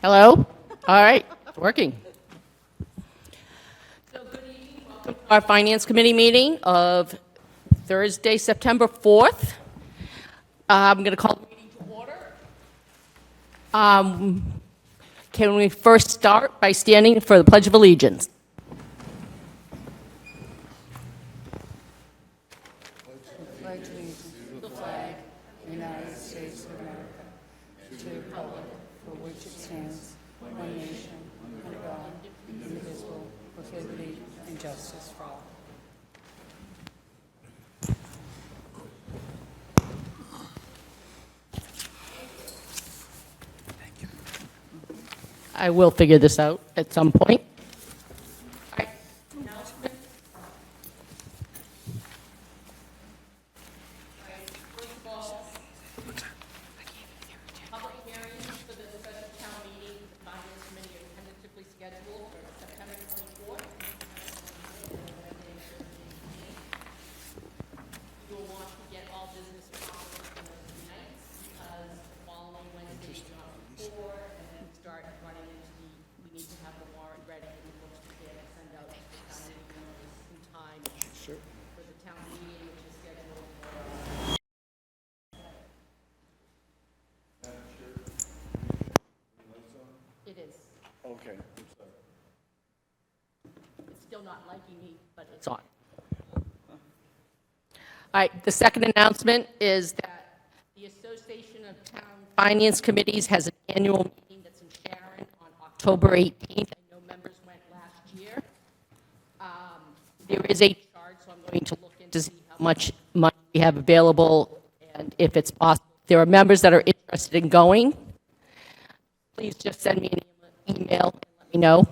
Hello? All right, it's working. So good evening, welcome to our Finance Committee meeting of Thursday, September 4th. I'm going to call the meeting to order. Can we first start by standing for the Pledge of Allegiance? Pledge allegiance to the flag of the United States of America, to the republic for which it stands, one nation, under God, indivisible, with liberty and justice for all. I will figure this out at some point. All right. Public hearings for the special town meeting, the Finance Committee are tentatively scheduled for September 24th. You will want to get all business accomplished in those nights because the following Wednesday is not before, and then start running into we need to have the warrant ready and the books prepared and send out to the town meeting members in time for the town meeting, which is scheduled for. It is. Okay. It's still not liking me, but it's on. All right, the second announcement is that the Association of Town Finance Committees has an annual meeting that's in Sharon on October 18th. I know members went last year. There is a chart, so I'm going to look into see how much money we have available and if it's possible. If there are members that are interested in going, please just send me an email and let me know.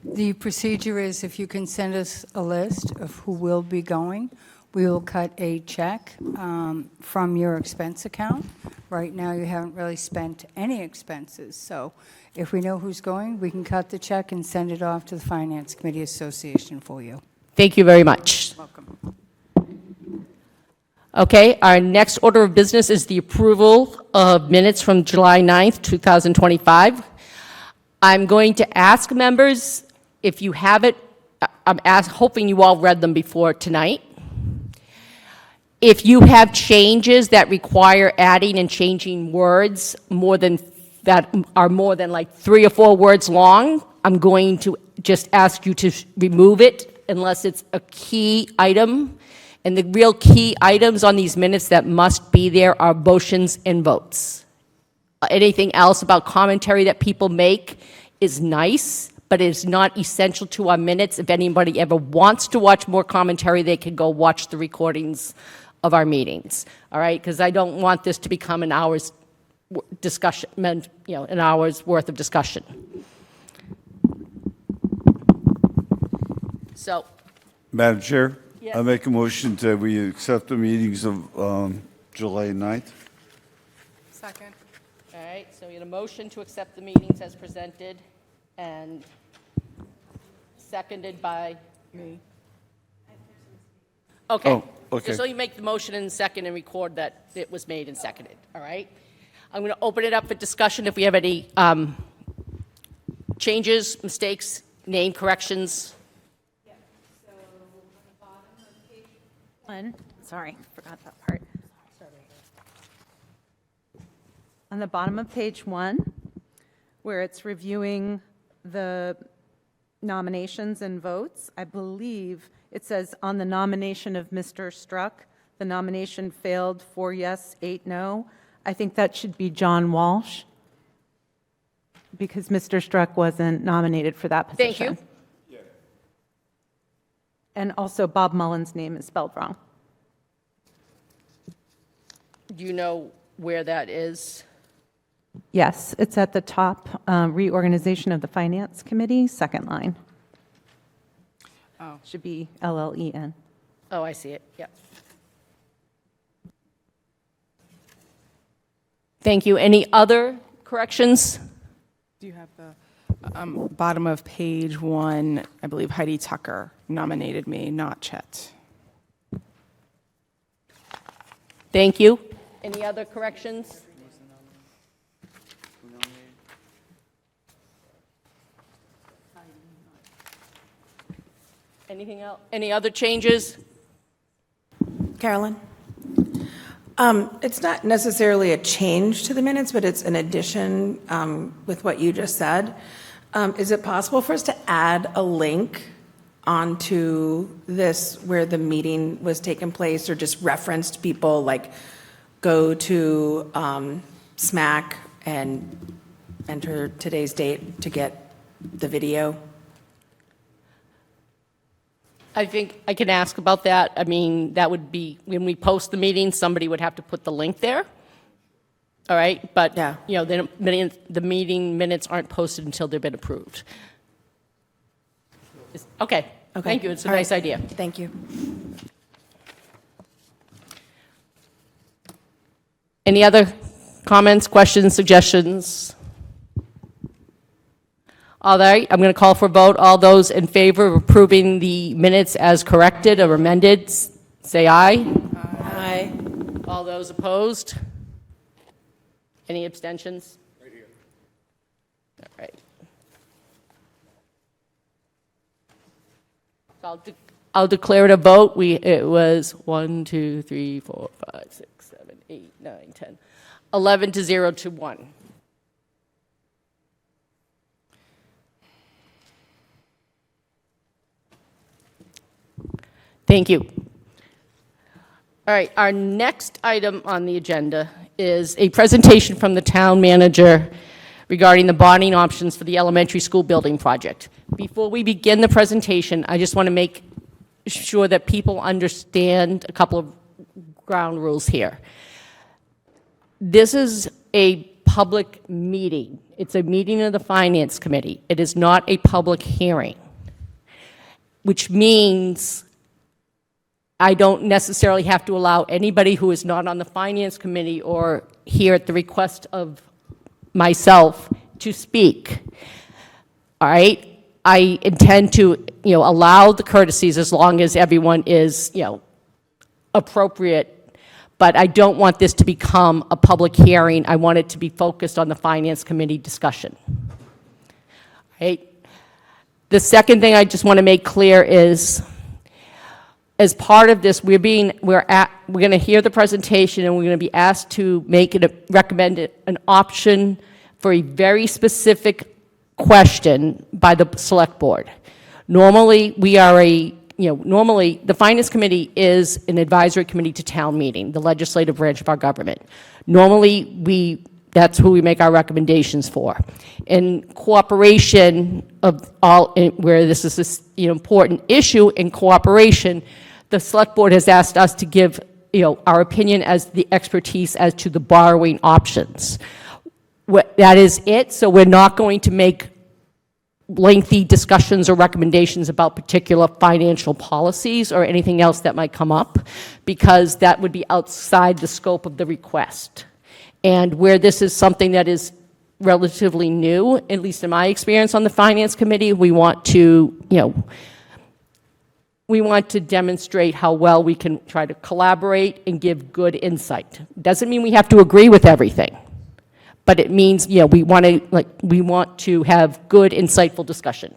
The procedure is if you can send us a list of who will be going, we will cut a check from your expense account. Right now, you haven't really spent any expenses, so if we know who's going, we can cut the check and send it off to the Finance Committee Association for you. Thank you very much. Welcome. Okay, our next order of business is the approval of minutes from July 9th, 2025. I'm going to ask members, if you have it, hoping you all read them before tonight. If you have changes that require adding and changing words that are more than like 3 or 4 words long, I'm going to just ask you to remove it unless it's a key item. And the real key items on these minutes that must be there are motions and votes. Anything else about commentary that people make is nice, but it is not essential to our minutes. If anybody ever wants to watch more commentary, they can go watch the recordings of our meetings, all right? Because I don't want this to become an hour's discussion, an hour's worth of discussion. So, Madam Chair? Yes. I make a motion that we accept the meetings of July 9th. Second. all right, so we had a motion to accept the meetings as presented and seconded by, Me. okay. Oh, okay. Just so you make the motion and second and record that it was made and seconded, all right? I'm going to open it up for discussion if we have any changes, mistakes, name corrections. Sorry, forgot that part. On the bottom of page 1, where it's reviewing the nominations and votes, I believe it says on the nomination of Mr. Struck, the nomination failed 4 yes, 8 no. I think that should be John Walsh, because Mr. Struck wasn't nominated for that Thank position. you. And also Bob Mullen's name is spelled wrong. Do you know where that is? Yes, it's at the top, reorganization of the Finance Committee, second line. Oh. Should be L-L-E-N. Oh, I see it, yep. Thank you. Any other corrections? Do you have the bottom of page 1, I believe Heidi Tucker nominated me, not Chet. Thank you. Any other corrections? Anything else? Any other changes? Carolyn? It's not necessarily a change to the minutes, but it's an addition with what you just said. Is it possible for us to add a link onto this where the meeting was taking place, or just referenced people, like go to SMAC and enter today's date to get the video? I think I can ask about that. I mean, that would be, when we post the meeting, somebody would have to put the link there. All right? But, Yeah. you know, the meeting minutes aren't posted until they've been approved. Okay. Okay. Thank you. It's a All nice right. idea. Thank you. Any other comments, questions, suggestions? All right, I'm going to call for a vote. All those in favor of approving the minutes as corrected or amended, say aye. Aye. All those opposed? Any abstentions? Right here. All right. I'll declare it a vote. It was 1, 2, 3, 4, 5, 6, 7, 8, 9, 10, 11 to 0 to 1. Thank you. All right, our next item on the agenda is a presentation from the town manager regarding the bonding options for the elementary school building project. Before we begin the presentation, I just want to make sure that people understand a couple of ground rules here. This is a public meeting. It's a meeting of the Finance Committee. It is not a public hearing, which means I don't necessarily have to allow anybody who is not on the Finance Committee or here at the request of myself to speak. All right? I intend to, allow the courtesies as long as everyone is, appropriate, but I don't want this to become a public hearing. I want it to be focused on the Finance Committee discussion. All right? The second thing I just want to make clear is, as part of this, we're going to hear the presentation, and we're going to be asked to recommend an option for a very specific question by the select board. Normally, normally the Finance Committee is an advisory committee to town meeting, the legislative branch of our government. Normally, that's who we make our recommendations for. In cooperation of where this is an important issue, in cooperation, the select board has asked us to give, our opinion as the expertise as to the borrowing options. That is it. So we're not going to make lengthy discussions or recommendations about particular financial policies or anything else that might come up, because that would be outside the scope of the request. And where this is something that is relatively new, at least in my experience on the Finance Committee, we want to, demonstrate how well we can try to collaborate and give good insight. Doesn't mean we have to agree with everything, but it means, we want to have good, insightful discussion.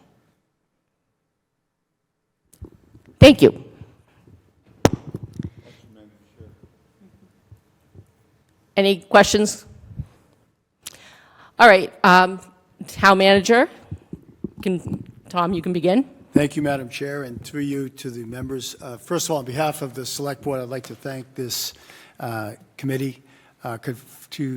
Thank you. Any questions? All right, town manager, Tom, you can begin. Thank you, Madam Chair, and through you to the members. First of all, on behalf of the Select Board, I'd like to thank this committee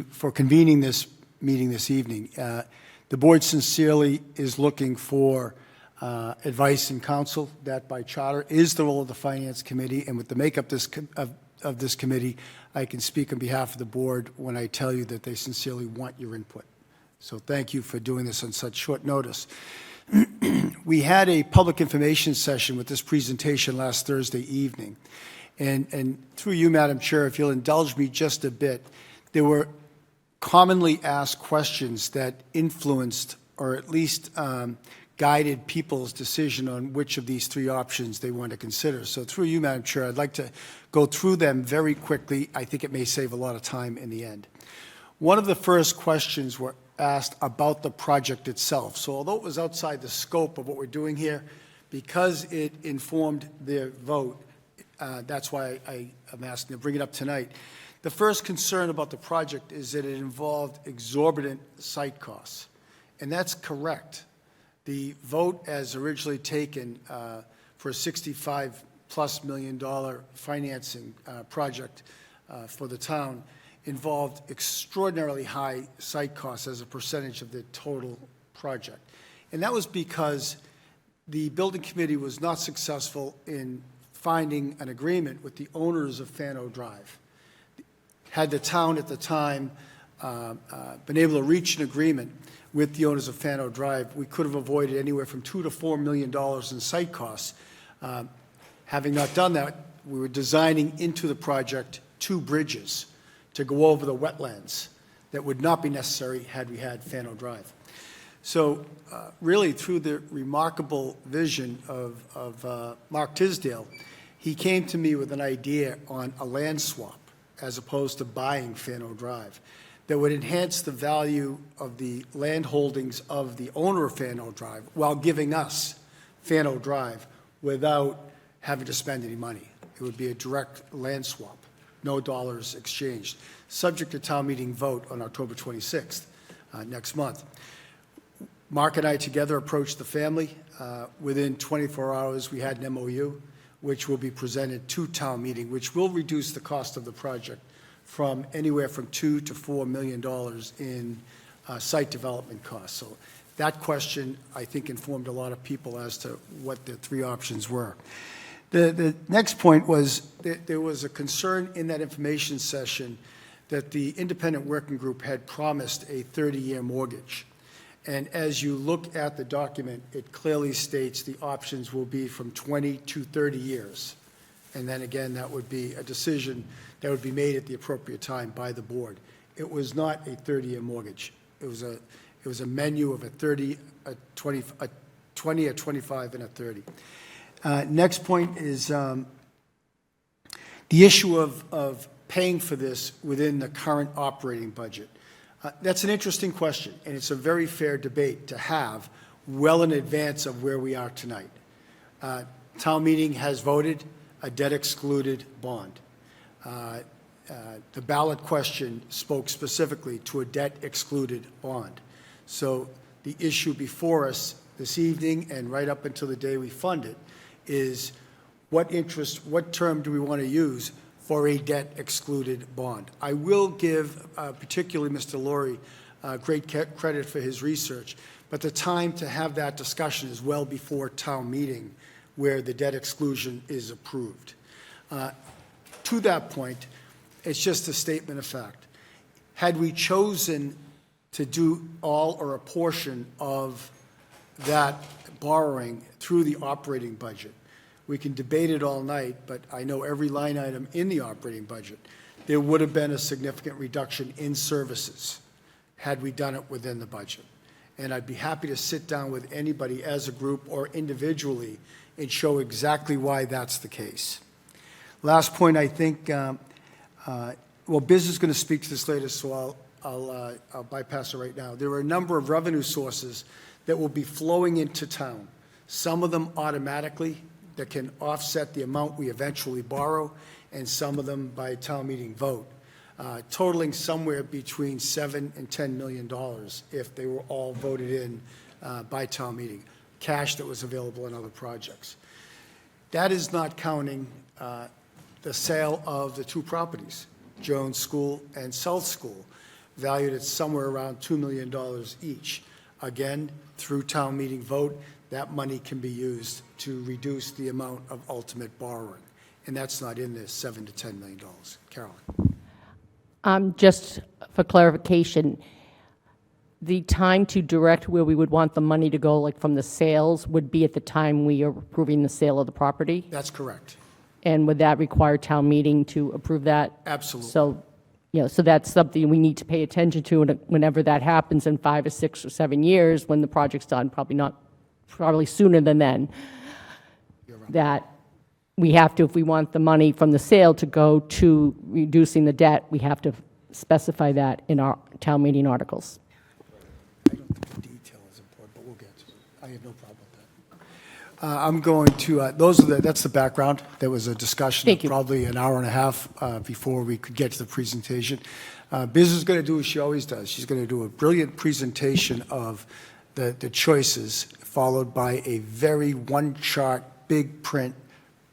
for convening this meeting this evening. The board sincerely is looking for advice and counsel. That by charter is the role of the Finance Committee, and with the makeup of this committee, I can speak on behalf of the board when I tell you that they sincerely want your input. So thank you for doing this on such short notice. We had a public information session with this presentation last Thursday evening. And through you, Madam Chair, if you'll indulge me just a bit, there were commonly asked questions that influenced or at least guided people's decision on which of these three options they want to consider. So through you, Madam Chair, I'd like to go through them very quickly. I think it may save a lot of time in the end. One of the first questions were asked about the project itself. So although it was outside the scope of what we're doing here, Because it informed their vote, that's why I am asking to bring it up tonight. The first concern about the project is that it involved exorbitant site costs, and that's correct. The vote as originally taken for a $65+ million financing project for the town involved extraordinarily high site costs as a percentage of the total project. And that was because the building committee was not successful in finding an agreement with the owners of Fano Drive. Had the town at the time been able to reach an agreement with the owners of Fano Drive, we could have avoided anywhere from $2 to $4 million in site costs. Having not done that, we were designing into the project 2 bridges to go over the wetlands that would not be necessary had we had Fano Drive. So really, through the remarkable vision of Mark Tisdale, he came to me with an idea on a land swap as opposed to buying Fano Drive that would enhance the value of the land holdings of the owner of Fano Drive while giving us Fano Drive without having to spend any money. It would be a direct land swap, no dollars exchanged, subject to town meeting vote on October 26th, next month. Mark and I together approached the family. Within 24 hours, we had an MOU, which will be presented to town meeting, which will reduce the cost of the project from anywhere from $2 to $4 million in site development costs. So that question, I think, informed a lot of people as to what the 3 options were. The next point was that there was a concern in that information session that the independent working group had promised a 30-year mortgage. And as you look at the document, it clearly states the options will be from 20 to 30 years. And then again, that would be a decision that would be made at the appropriate time by the board. It was not a 30-year mortgage. It was a menu of a 30, a 20, a 25, and a 30. Next point is the issue of paying for this within the current operating budget. That's an interesting question, and it's a very fair debate to have well in advance of where we are tonight. Town meeting has voted a debt-excluded bond. The ballot question spoke specifically to a debt-excluded bond. So the issue before us this evening and right up until the day we fund it is what term do we want to use for a debt-excluded bond? I will give particularly Mr. Laurie great credit for his research, but the time to have that discussion is well before town meeting where the debt exclusion is approved. To that point, it's just a statement of fact. Had we chosen to do all or a portion of that borrowing through the operating budget, we can debate it all night, but I know every line item in the operating budget, there would have been a significant reduction in services had we done it within the budget. And I'd be happy to sit down with anybody as a group or individually and show exactly why that's the case. Last point, I think, well, Biz is going to speak to this later, so I'll bypass it right now. There are a number of revenue sources that will be flowing into town, some of them automatically that can offset the amount we eventually borrow, and some of them by town meeting vote, totaling somewhere between $7 and $10 million if they were all voted in by town meeting, cash that was available in other projects. That is not counting the sale of the 2 properties, Jones School and South School, valued at somewhere around $2 million each. Again, through town meeting vote, that money can be used to reduce the amount of ultimate borrowing. And that's not in this $7 to $10 million. Carolyn. Just for clarification, the time to direct where we would want the money to go, like from the sales, would be at the time we are approving the sale of the property? That's correct. And would that require town meeting to approve that? Absolutely. So, so that's something we need to pay attention to whenever that happens in 5 or 6 or 7 years when the project's done, probably sooner than then. That we have to, if we want the money from the sale to go to reducing the debt, we have to specify that in our town meeting articles. I don't think the detail is important, but we'll get to it. I have no problem with I'm going to, that's the background. There was a discussion Thank of you. probably an hour and a half before we could get to the presentation. Biz is going to do what she always does. She's going to do a brilliant presentation of the choices, followed by a very one-chart, big print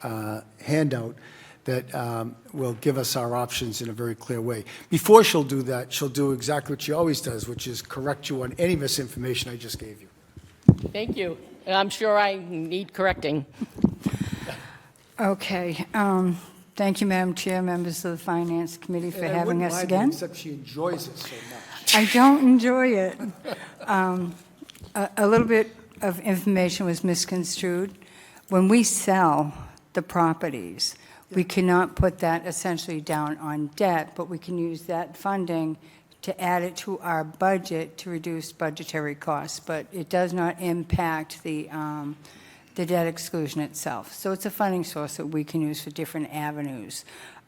handout that will give us our options in a very clear way. Before she'll do that, she'll do exactly what she always does, which is correct you on any misinformation I just gave you. Thank you. And I'm sure I need correcting. Okay, thank you, Madam Chair, members of the Finance Committee for And I having wouldn't us mind it, again. except she enjoys it so much. I don't enjoy it. A little bit of information was misconstrued. When we sell the properties, we cannot put that essentially down on debt, but we can use that funding to add it to our budget to reduce budgetary costs, but it does not impact the debt exclusion itself. So it's a funding source that we can use for different avenues.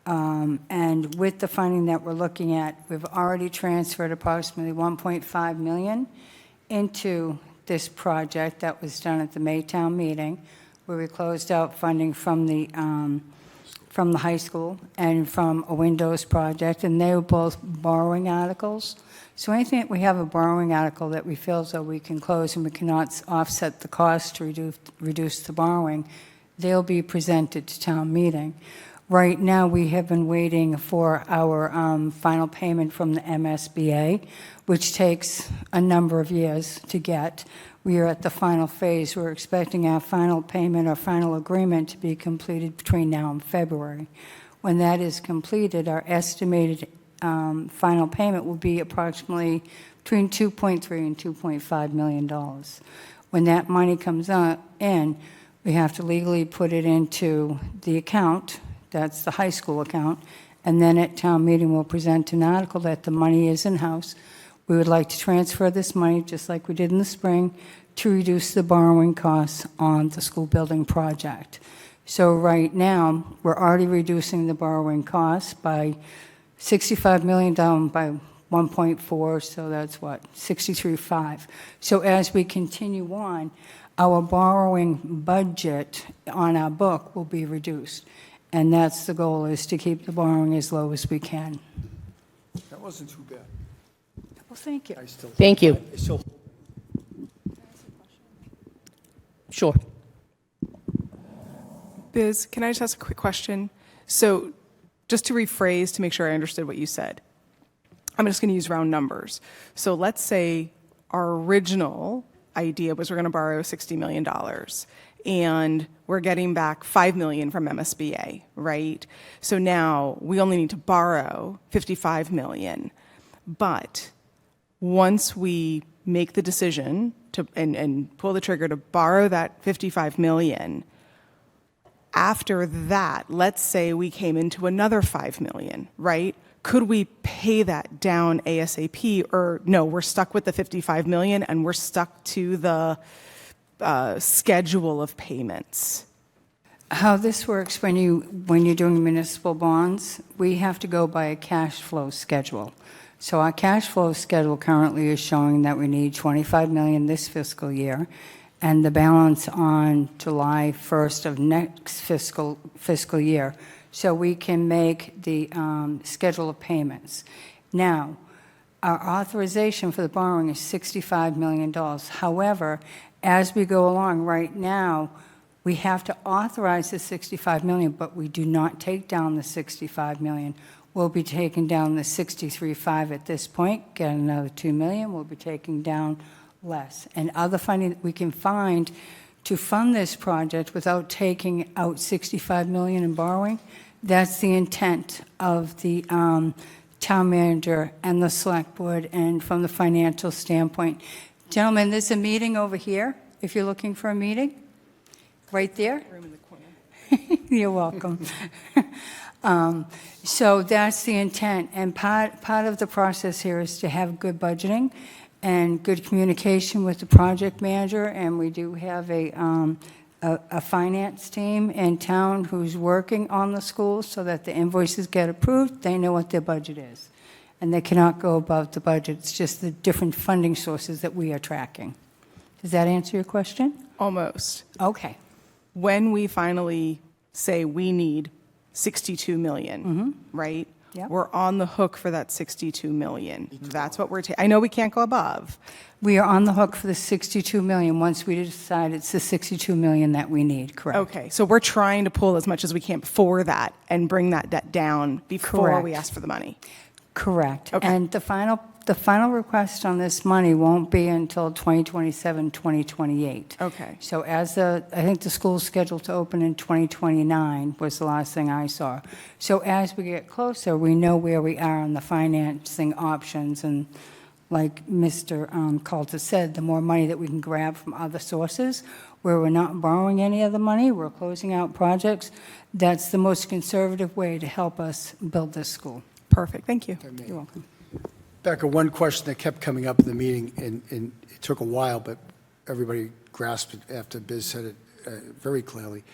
And with the funding that we're looking at, we've already transferred approximately $1.5 million into this project that was done at the Maytown meeting, where we closed out funding from the high school and from a windows project, and they were both borrowing articles. So anything that we have a borrowing article that we feel as though we can close and we cannot offset the cost to reduce the borrowing, they'll be presented to town meeting. Right now, we have been waiting for our final payment from the MSBA, which takes a number of years to get. We are at the final phase. We're expecting our final payment or final agreement to be completed between now and February. When that is completed, our estimated final payment will be approximately between $2.3 and $2.5 million. When that money comes in, we have to legally put it into the account. That's the high school account. And then at town meeting, we'll present an article that the money is in-house. We would like to transfer this money, just like we did in the spring, to reduce the borrowing costs on the school building project. So right now, we're already reducing the borrowing costs by $65 million down by 1.4, so that's what, 63.5. So as we continue on, our borrowing budget on our book will be reduced. And that's the goal, is to keep the borrowing as low as we can. That wasn't too bad. Well, thank you. Thank you. I still Sure. Biz, can I just ask a quick question? So just to rephrase to make sure I understood what you said, I'm just going to use round numbers. So let's say our original idea was we're going to borrow $60 million and we're getting back $5 million from MSBA, right? So now we only need to borrow $55 million. But once we make the decision to and pull the trigger to borrow that $55 million, after that, let's say we came into another $5 million, right? Could we pay that down ASAP, or no, we're stuck with the $55 million and we're stuck to the schedule of payments? How this works when you're doing municipal bonds, we have to go by a cash flow schedule. So our cash flow schedule currently is showing that we need $25 million this fiscal year, and the balance on July 1st of next fiscal year, so we can make the schedule of payments. Now, our authorization for the borrowing is $65 million. However, as we go along right now, we have to authorize the $65 million, but we do not take down the $65 million. We'll be taking down the 63.5 at this point, get another $2 million, we'll be taking down less. And other funding that we can find to fund this project without taking out $65 million in borrowing, that's the intent of the town manager and the select board, and from the financial standpoint. Gentlemen, there's a meeting over here, if you're looking for a meeting, right there. Room in the corner. You're welcome. So that's the intent, and part of the process here is to have good budgeting and good communication with the project manager, and we do have a finance team in town who's working on the schools so that the invoices get approved, they know what their budget is, and they cannot go above the budget. It's just the different funding sources that we are tracking. Does that answer your question? Almost. Okay. when we finally say we need 62 million, right? Yep. We're on the hook for that 62 million. That's what we're I know we can't go above. We are on the hook for the 62 million, once we decide it's the 62 million that we need, correct? Okay, so we're trying to pull as much as we can before that and bring that debt down before we Correct. ask for the money. Correct. Okay. And the final request on this money won't be until 2027, 2028. Okay. So I think the school's scheduled to open in 2029 was the last thing I saw. So as we get closer, we know where we are on the financing options, and like Mr. Coulter said, the more money that we can grab from other sources, where we're not borrowing any other money, we're closing out projects, that's the most conservative way to help us build this school. Perfect, thank you. You're welcome. Becca, one question that kept coming up in the meeting, and it took a while, but everybody grasped it after Biz said it very clearly.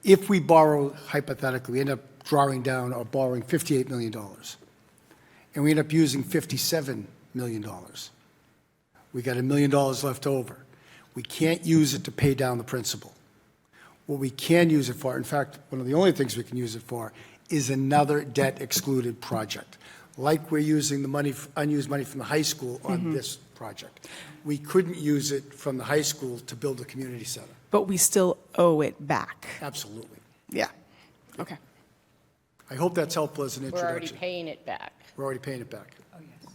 If we borrow, hypothetically, we end up drawing down or borrowing $58 million, and we end up using $57 million, we got $1 million left over. We can't use it to pay down the principal. What we can use it for, in fact, one of the only things we can use it for, is another debt-excluded project, like we're using the money, unused money from the high school on this project. We couldn't use it from the high school to build a community center. But we still owe it back. Absolutely. Yeah, okay. I hope that's helpful as an We're already introduction. paying it back. We're already paying it back. Oh, yes.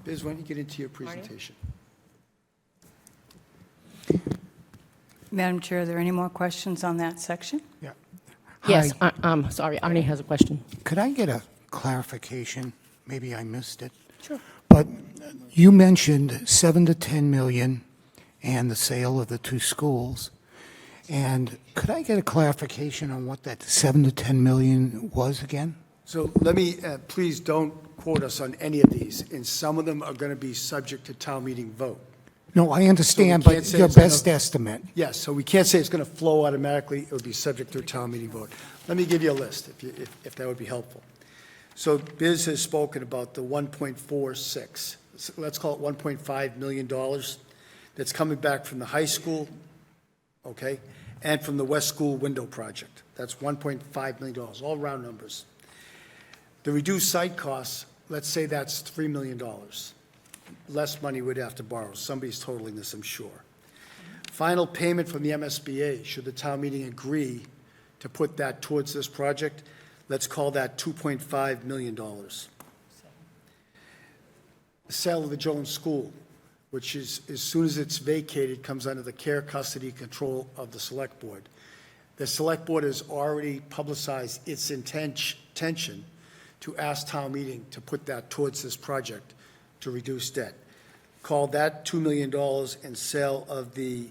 Biz, why don't you get into your presentation? Madam Chair, are there any more questions on that section? Yeah. Yes, Hi. sorry, Arnie has a question. Could I get a clarification? Maybe I missed it. Sure. But you mentioned 7 to 10 million and the sale of the two schools. And could I get a clarification on what that 7 to 10 million was again? So let me, please don't quote us on any of these, and some of them are going to be subject to town meeting vote. No, I understand, So we can't but say your it's gonna- best estimate. Yes, so we can't say it's going to flow automatically, it would be subject to a town meeting vote. Let me give you a list, if that would be helpful. So Biz has spoken about the 1.46, let's call it $1.5 million, that's coming back from the high school, okay, and from the West School window project. That's $1.5 million, all round numbers. The reduced site costs, let's say that's $3 million. Less money we'd have to borrow. Somebody's totaling this, I'm sure. Final payment from the MSBA, should the town meeting agree to put that towards this project, let's call that $2.5 million. The sale of the Jones School, which is, as soon as it's vacated, comes under the care, custody, control of the Select Board. The Select Board has already publicized its intention to ask town meeting to put that towards this project to reduce debt. Call that $2 million, and sale of the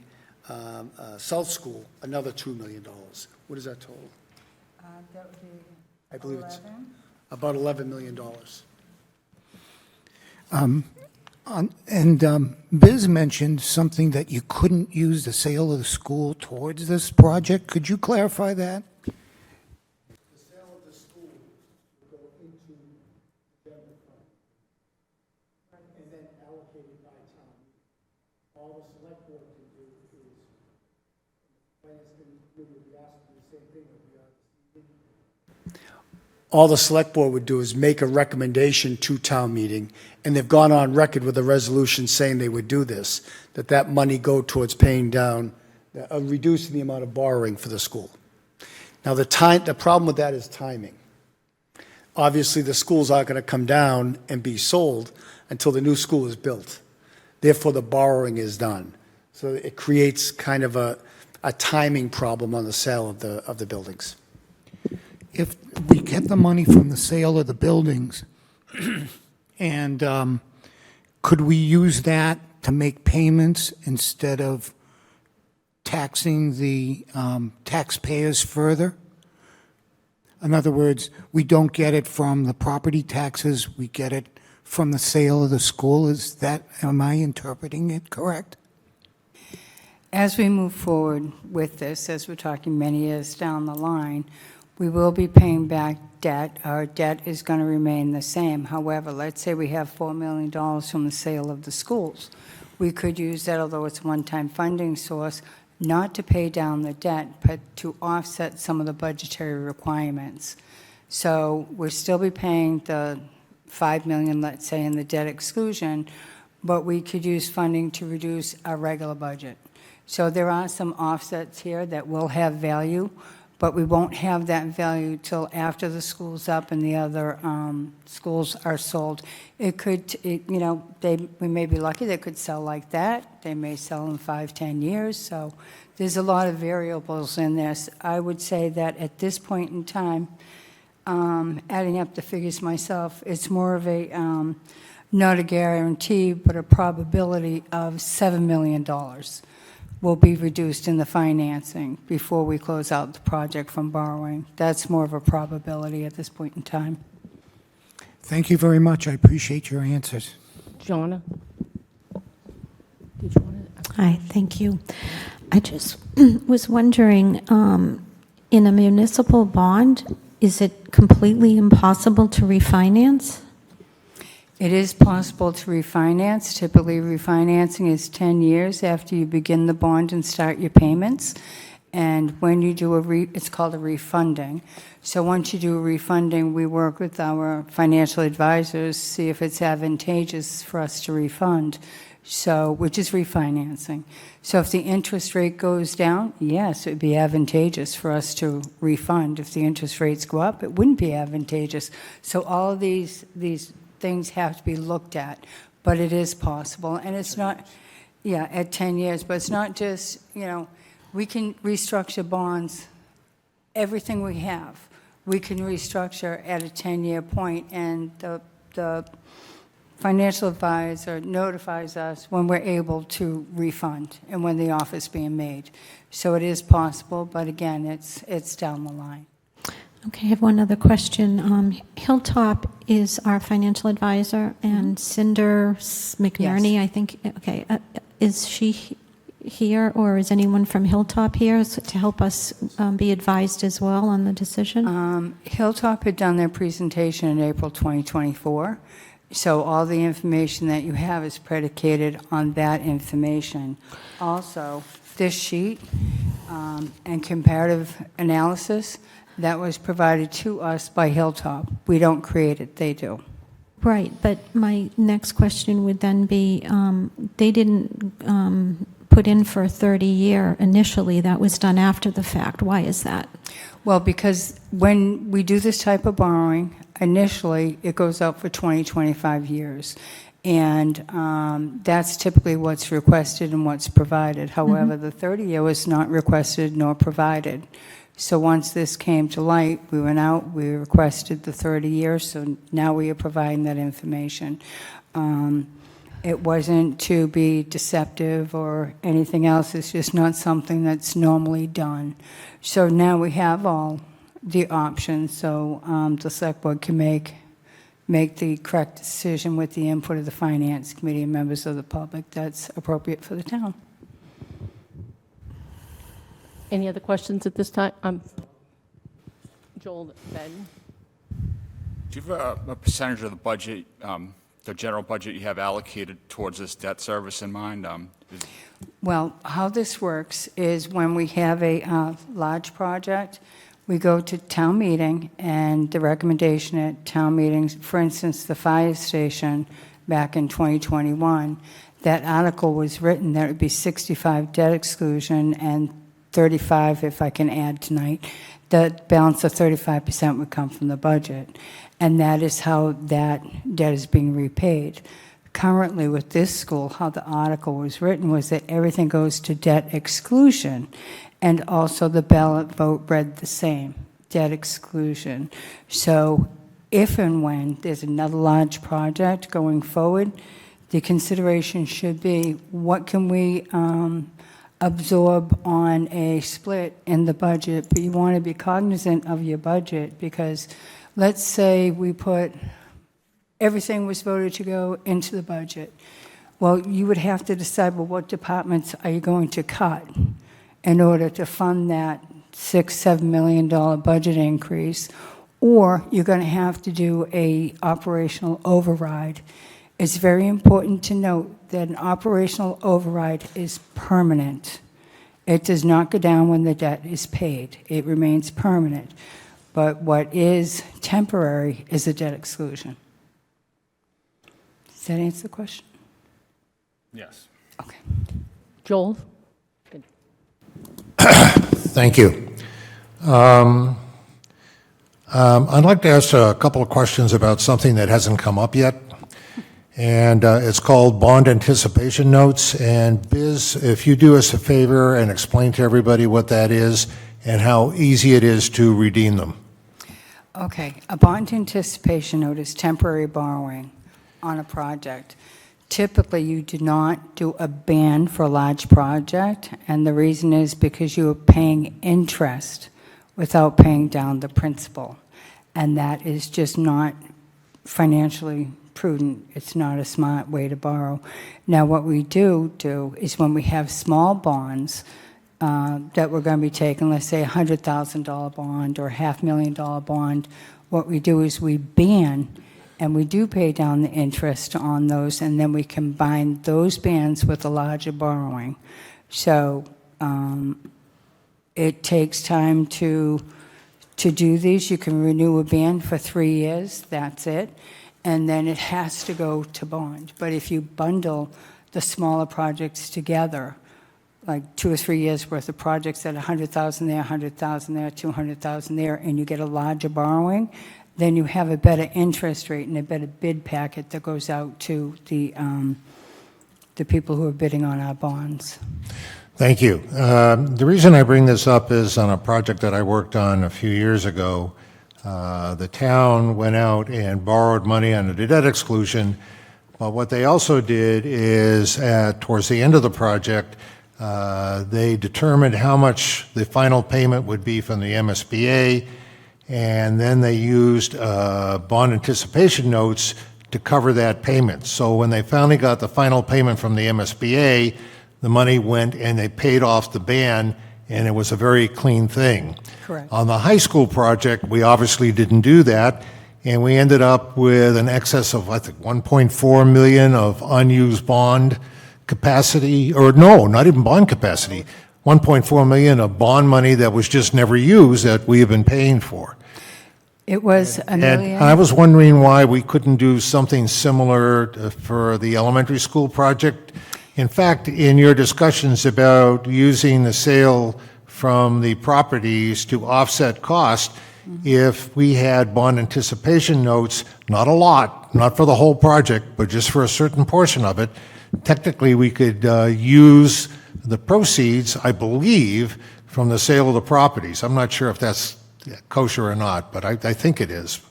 South School, another $2 million. What is that total? That would be I believe it's about $11 million. And Biz mentioned something that you couldn't use the sale of the school towards this project. Could you clarify that? The sale of the school will go into the general fund and then allocated by town. All the select board can do is, finance committee would be asked to do the same thing that we are. All the select board would do is make a recommendation to town meeting, and they've gone on record with a resolution saying they would do this, that money go towards paying down, reducing the amount of borrowing for the school. Now, the problem with that is timing. Obviously, the schools aren't going to come down and be sold until the new school is built. Therefore, the borrowing is done. So it creates kind of a timing problem on the sale of the buildings. If we get the money from the sale of the buildings, and could we use that to make payments instead of taxing the taxpayers further? In other words, we don't get it from the property taxes, we get it from the sale of the school. Am I interpreting it correct? As we move forward with this, as we're talking many years down the line, we will be paying back debt. Our debt is going to remain the same. However, let's say we have $4 million from the sale of the schools. We could use that, although it's a one-time funding source, not to pay down the debt, but to offset some of the budgetary requirements. So we'll still be paying the 5 million, let's say, in the debt exclusion, but we could use funding to reduce our regular budget. So there are some offsets here that will have value, but we won't have that value till after the school's up and the other schools are sold. It could, we may be lucky, they could sell like that. They may sell in 5, 10 years. So there's a lot of variables in this. I would say that at this point in time, adding up the figures myself, it's more of a, not a guarantee, but a probability of $7 million will be reduced in the financing before we close out the project from borrowing. That's more of a probability at this point in time. Thank you very much. I appreciate your answers. Joanna? Did you want to? Hi, thank you. I just was wondering, in a municipal bond, is it completely impossible to refinance? It is possible to refinance. Typically, refinancing is 10 years after you begin the bond and start your payments. And when you do it's called a refunding. So once you do a refunding, we work with our financial advisors, see if it's advantageous for us to refund, which is refinancing. So if the interest rate goes down, yes, it would be advantageous for us to refund. If the interest rates go up, it wouldn't be advantageous. So all of these things have to be looked at, but it is possible. And it's not, at 10 years, but it's not just, we can restructure bonds, everything we have. We can restructure at a 10-year point, and the financial advisor notifies us when we're able to refund and when the offer is being made. So it is possible, but again, it's down the line. Okay, I have one other question. Hilltop is our financial advisor, and Cinder McNerney, Yes. I think, okay, is she here, or is anyone from Hilltop here to help us be advised as well on the decision? Hilltop had done their presentation in April 2024, so all the information that you have is predicated on that information. Also, this sheet and comparative analysis, that was provided to us by Hilltop. We don't create it, they do. Right, but my next question would then be, they didn't put in for a 30-year initially. That was done after the fact. Why is that? Well, because when we do this type of borrowing, initially, it goes out for 20, 25 years. And that's typically what's requested and what's provided. However, the 30-year was not requested nor provided. So once this came to light, we went out, we requested the 30 years, so now we are providing that information. It wasn't to be deceptive or anything else, it's just not something that's normally done. So now we have all the options, so the select board can make the correct decision with the input of the finance committee and members of the public that's appropriate for the town. Any other questions at this time? Joel, Ben? Do you have a percentage of the budget, the general budget you have allocated towards this debt service in mind? Well, how this works is when we have a large project, we go to town meeting, and the recommendation at town meetings, for instance, the fire station back in 2021, that article was written that it would be 65 debt exclusion and 35, if I can add tonight, the balance of 35% would come from the budget. And that is how that debt is being repaid. Currently, with this school, how the article was written was that everything goes to debt exclusion, and also the ballot vote read the same, debt exclusion. So if and when there's another large project going forward, the consideration should be, what can we absorb on a split in the budget? But you want to be cognizant of your budget, because let's say we put, everything was voted to go into the budget. Well, you would have to decide, well, what departments are you going to cut in order to fund that $6-7 million budget increase? Or you're going to have to do a operational override. It's very important to note that an operational override is permanent. It does not go down when the debt is paid. It remains permanent. But what is temporary is a debt exclusion. Does that answer the question? Yes. Okay. Joel? Thank you. I'd like to ask a couple of questions about something that hasn't come up yet, and it's called bond anticipation notes. And Biz, if you do us a favor and explain to everybody what that is and how easy it is to redeem them. Okay, a bond anticipation note is temporary borrowing on a project. Typically, you do not do a ban for a large project, and the reason is because you are paying interest without paying down the principal, and that is just not financially prudent. It's not a smart way to borrow. Now, what we do is when we have small bonds that we're going to be taking, let's say a $100,000 bond or a $500,000 bond, what we do is we ban, and we do pay down the interest on those, and then we combine those bans with a larger borrowing. So it takes time to do these. You can renew a ban for 3 years, that's it, and then it has to go to bond. But if you bundle the smaller projects together, like 2 or 3 years worth of projects at 100,000 there, 100,000 there, 200,000 there, and you get a larger borrowing, then you have a better interest rate and a better bid packet that goes out to the people who are bidding on our bonds. Thank you. The reason I bring this up is on a project that I worked on a few years ago. The town went out and borrowed money under the debt exclusion, but what they also did is towards the end of the project, they determined how much the final payment would be from the MSBA, and then they used bond anticipation notes to cover that payment. So when they finally got the final payment from the MSBA, the money went and they paid off the ban, and it was a very clean thing. Correct. On the high school project, we obviously didn't do that, and we ended up with an excess of, I think, 1.4 million of unused bond capacity, or no, not even bond capacity, 1.4 million of bond money that was just never used that we have been paying for. It was a And million. I was wondering why we couldn't do something similar for the elementary school project. In fact, in your discussions about using the sale from the properties to offset cost, if we had bond anticipation notes, not a lot, not for the whole project, but just for a certain portion of it, technically we could use the proceeds, I believe, from the sale of the properties. I'm not sure if that's kosher or not, but I think it is.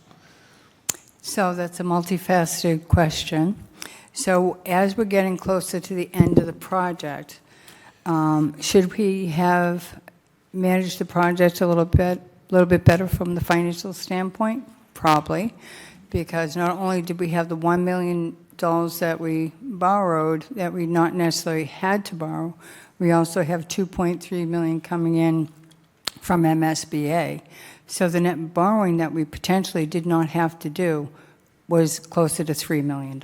So that's a multifaceted question. So as we're getting closer to the end of the project, should we have managed the project a little bit better from the financial standpoint? Probably, because not only did we have the $1 million that we borrowed that we not necessarily had to borrow, we also have 2.3 million coming in from MSBA. So the net borrowing that we potentially did not have to do was closer to $3 million.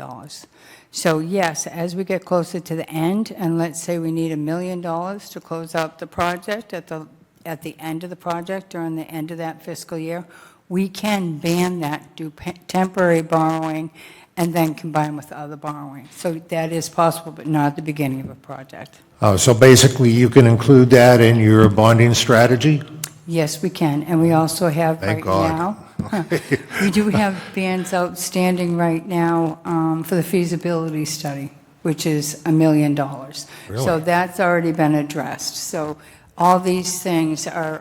So yes, as we get closer to the end, and let's say we need $1 million to close out the project at the end of the project, during the end of that fiscal year, we can ban that, do temporary borrowing, and then combine with other borrowing. So that is possible, but not at the beginning of a project. So basically, you can include that in your bonding strategy? Yes, we can, and we also have Thank right God. now, we do have bans outstanding right now for the feasibility study, which is $1 million. So Really? that's already been addressed. So all these things are,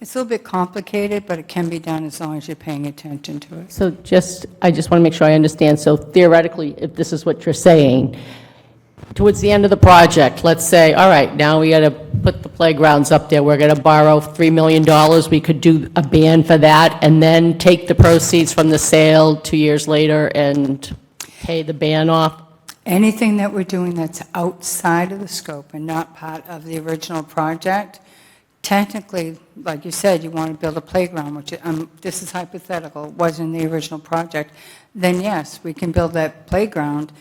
it's a little bit complicated, but it can be done as long as you're paying attention to it. So I just want to make sure I understand. So theoretically, if this is what you're saying, towards the end of the project, let's say, all right, now we got to put the playgrounds up there, we're going to borrow $3 million, we could do a ban for that, and then take the proceeds from the sale 2 years later and pay the ban off? Anything that we're doing that's outside of the scope and not part of the original project, technically, like you said, you want to build a playground, which, this is hypothetical, wasn't in the original project, then yes, we can build that playground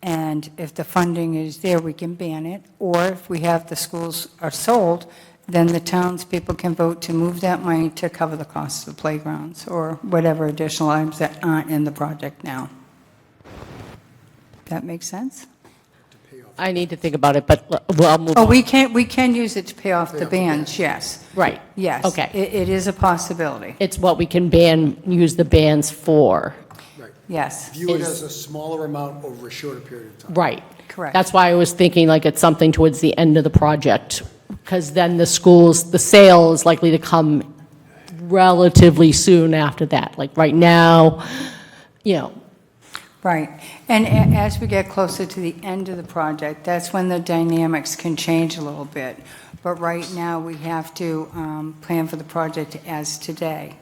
And if the funding is there, we can ban it. Or if we have the schools are sold, then the townspeople can vote to move that money to cover the costs of the playgrounds or whatever additional items that aren't in the project now. That makes sense? I need to think about it, but I'll move Oh, on. we can use it to pay off the bans, yes. Right. Yes. Okay. It is a possibility, It's what we can use the bans for. yes. View it as a smaller amount over a shorter period of time. Right. Correct. That's why I was thinking like it's something towards the end of the project, because then the sale is likely to come relatively soon after that. Like right now, Right. And as we get closer to the end of the project, that's when the dynamics can change a little bit. But right now, we have to plan for the project as today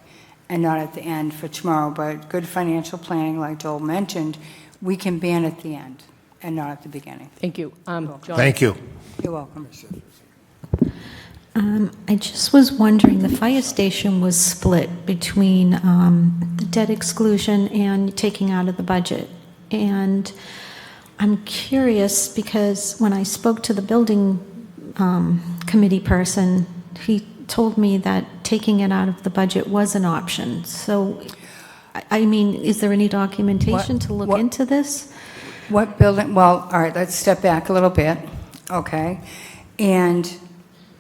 and not at the end for tomorrow. But good financial planning, like Joel mentioned, we can ban at the end and not at the beginning. thank you. John? Thank you. You're welcome. I just was wondering, the fire station was split between the debt exclusion and taking out of the budget. And I'm curious because when I spoke to the building committee person, he told me that taking it out of the budget was an option. So, I mean, is there any documentation to look into this? What building, well, all right, let's step back a little bit, okay? And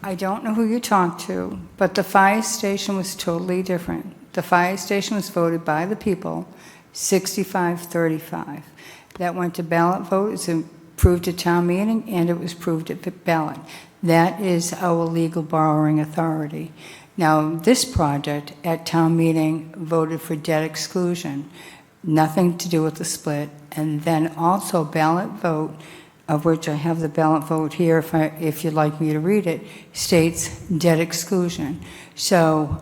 I don't know who you talked to, but the fire station was totally different. The fire station was voted by the people, 65-35. That went to ballot vote, it was approved at town meeting, and it was approved at the ballot. That is our legal borrowing authority. Now, this project at town meeting voted for debt exclusion, nothing to do with the split, and then also ballot vote, of which I have the ballot vote here, if you'd like me to read it, states debt exclusion. So,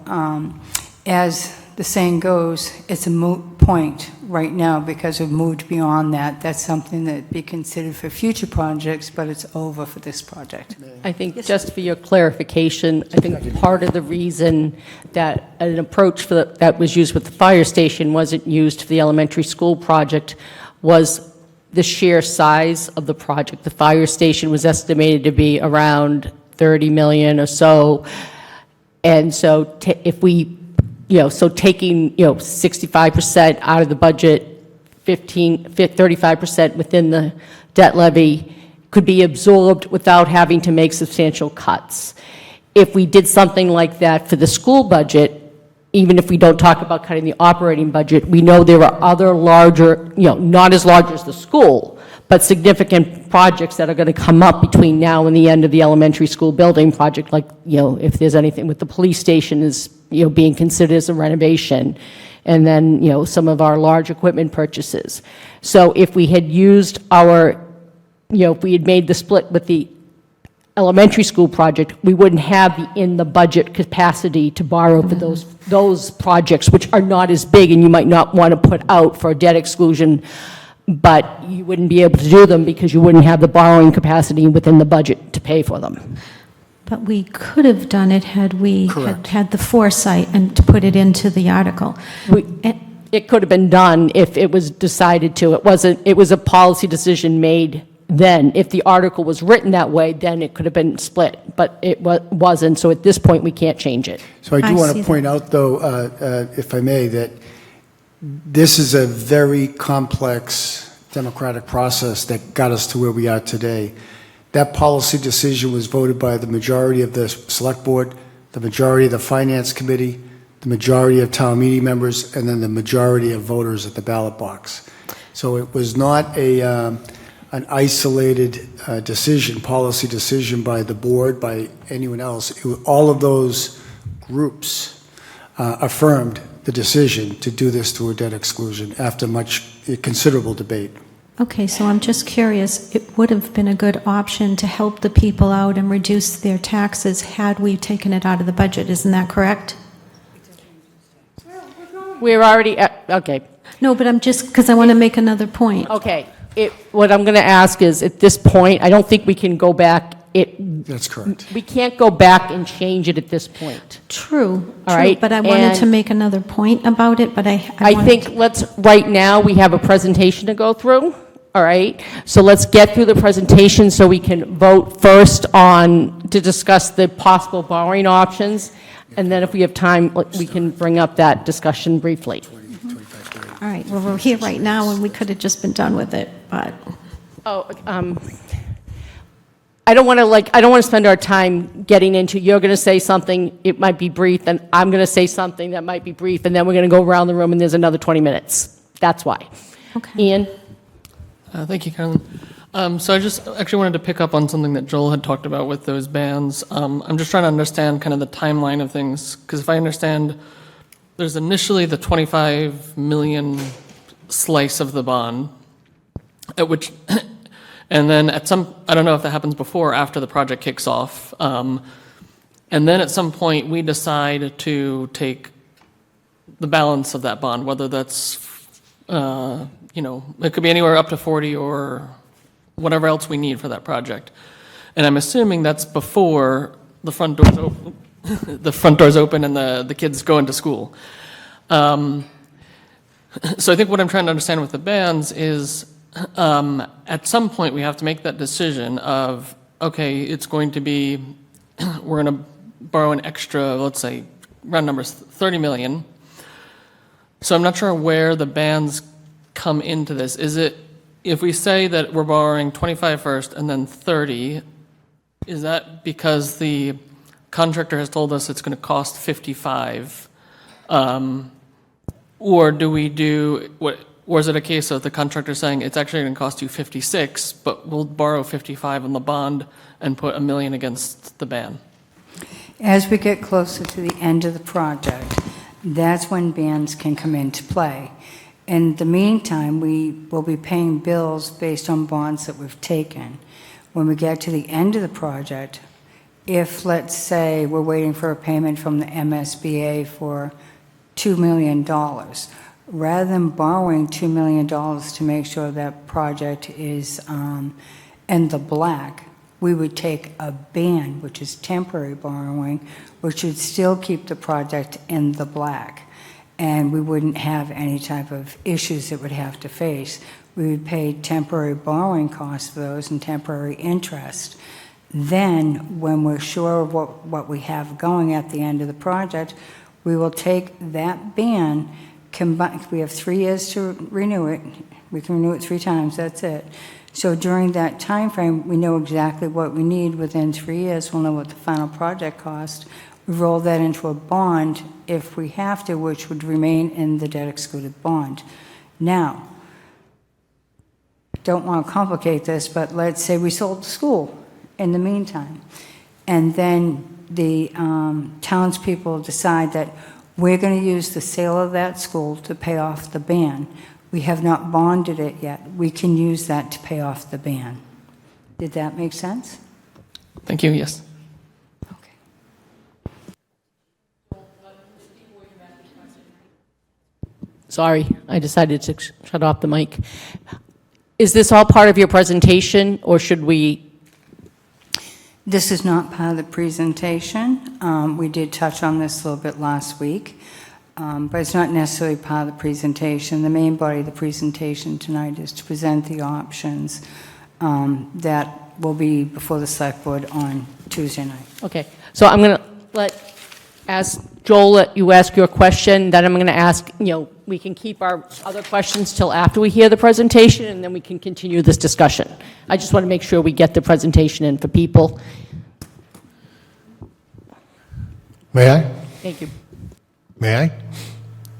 as the saying goes, it's a moot point right now because we've moved beyond that. That's something that be considered for future projects, but it's over for this project. I think just for your clarification, I think part of the reason that an approach that was used with the fire station wasn't used for the elementary school project was the sheer size of the project. The fire station was estimated to be around 30 million or so. And so if we, so taking, 65% out of the budget, 35% within the debt levy could be absorbed without having to make substantial cuts. If we did something like that for the school budget, even if we don't talk about cutting the operating budget, we know there are other larger, not as large as the school, but significant projects that are going to come up between now and the end of the elementary school building project, like, if there's anything with the police station is, being considered as a renovation, and then, some of our large equipment purchases. So if we had used if we had made the split with the elementary school project, we wouldn't have in the budget capacity to borrow for those projects, which are not as big, and you might not want to put out for a debt exclusion, but you wouldn't be able to do them because you wouldn't have the borrowing capacity within the budget to pay for them. But we could have done it had we Correct. had the foresight and to put it into the article. It could have been done if it was decided to. It was a policy decision made then. If the article was written that way, then it could have been split, but it wasn't, so at this point, we can't change it. So I do I want see to point out, though, if I may, that this is a very complex democratic process that got us to where we are today. That policy decision was voted by the majority of the select board, the majority of the finance committee, the majority of town meeting members, and then the majority of voters at the ballot box. So it was not an isolated policy decision by the board, by anyone else. All of those groups affirmed the decision to do this through a debt exclusion after considerable debate. Okay, so I'm just curious, it would have been a good option to help the people out and reduce their taxes had we taken it out of the budget, isn't that correct? We're already okay. No, but I'm just, because I want to make another point. Okay. What I'm going to ask is, at this point, I don't think we can go back. That's correct. We can't go back and change it at this point. True, All right, but I wanted to and- make another point about it, but I I wanted think right now, we have a presentation to go through, all right? So let's get through the presentation so we can vote first to discuss the possible borrowing options, and then if we have time, we can bring up that discussion briefly. All right, well, we're here right now, and we could have just been done with it, but, Oh, I don't want to spend our time getting into, you're going to say something, it might be brief, and I'm going to say something that might be brief, and then we're going to go around the room and there's another 20 minutes. That's why. okay. Ian? Thank you, Carolyn. So I just actually wanted to pick up on something that Joel had talked about with those bans. I'm just trying to understand kind of the timeline of things, because if I understand, there's initially the 25 million slice of the bond, at which, and then at some, I don't know if that happens before or after the project kicks off. And then at some point, we decide to take the balance of that bond, whether that's, it could be anywhere up to 40 or whatever else we need for that project. And I'm assuming that's before the front doors open, the front doors open and the kids go into school. So I think what I'm trying to understand with the bans is, at some point we have to make that decision of, okay, it's going to be, we're going to borrow an extra, let's say, round numbers, 30 million. So I'm not sure where the bans come into this. Is it, if we say that we're borrowing 25 first and then 30, is that because the contractor has told us it's going to cost 55? Or do we do, or is it a case of the contractor saying it's actually going to cost you 56, but we'll borrow 55 on the bond and put $1 million against the ban? As we get closer to the end of the project, that's when bans can come into play. In the meantime, we will be paying bills based on bonds that we've taken. When we get to the end of the project, if, let's say, we're waiting for a payment from the MSBA for $2 million, rather than borrowing $2 million to make sure that project is in the black, we would take a ban, which is temporary borrowing, which would still keep the project in the black. And we wouldn't have any type of issues that we'd have to face. We would pay temporary borrowing costs for those and temporary interest. Then, when we're sure of what we have going at the end of the project, we will take that ban, we have 3 years to renew it. We can renew it 3 times, that's it. So during that time frame, we know exactly what we need. Within 3 years, we'll know what the final project cost. We roll that into a bond if we have to, which would remain in the debt excluded bond. Now, don't want to complicate this, but let's say we sold the school in the meantime, and then the townspeople decide that we're going to use the sale of that school to pay off the ban. We have not bonded it yet. We can use that to pay off the ban. Did that make sense? Thank you, yes. Sorry, I decided to shut off the mic. Is this all part of your presentation, or should we? This is not part of the presentation. We did touch on this a little bit last week, but it's not necessarily part of the presentation. The main body of the presentation tonight is to present the options that will be before the select board on Tuesday night. Okay, so I'm going to ask Joel, you ask your question, then I'm going to ask, we can keep our other questions till after we hear the presentation, and then we can continue this discussion. I just want to make sure we get the presentation in for people. May I? Thank you. May I?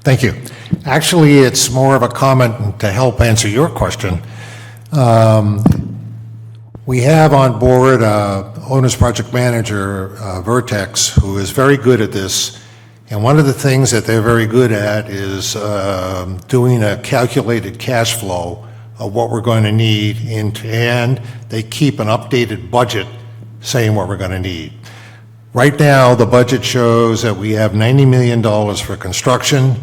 Thank you. Actually, it's more of a comment to help answer your question. We have on board owner's project manager, Vertex, who is very good at this. And one of the things that they're very good at is doing a calculated cash flow of what we're going to need, and they keep an updated budget saying what we're going to need. Right now, the budget shows that we have $90 million for construction.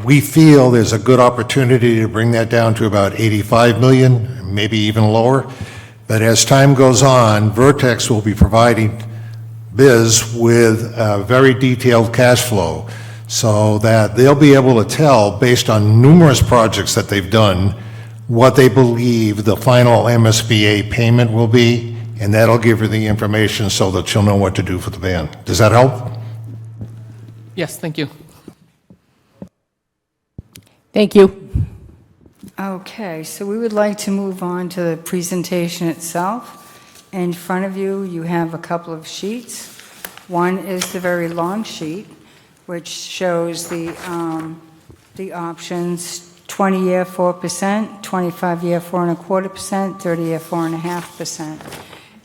We feel there's a good opportunity to bring that down to about 85 million, maybe even lower. But as time goes on, Vertex will be providing Biz with a very detailed cash flow so that they'll be able to tell, based on numerous projects that they've done, what they believe the final MSBA payment will be, and that'll give her the information so that she'll know what to do for the van. Does that help? Yes, thank you. Thank you. Okay, so we would like to move on to the presentation itself. In front of you, you have a couple of sheets. One is the very long sheet, which shows the options, 20-year 4%, 25-year 4.25%, 30-year 4.5%.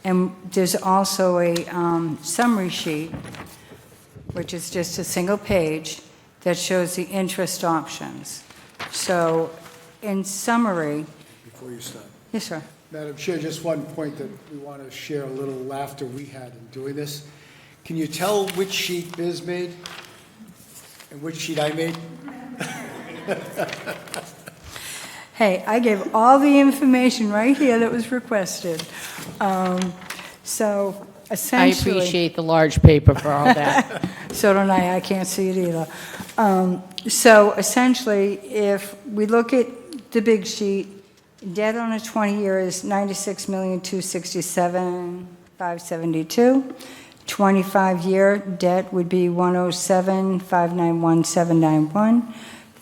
And there's also a summary sheet, which is just a single page that shows the interest options. So in summary, Before you start. yes, sir. Madam Chair, just one point that we want to share a little laughter we had in doing this. Can you tell which sheet Biz made and which sheet I made? Hey, I gave all the information right here that was requested. So I essentially. appreciate the large paper for all that. So don't I can't see it either. So essentially, if we look at the big sheet, debt on a 20-year is $96,267,572. 25-year debt would be $107,591,791.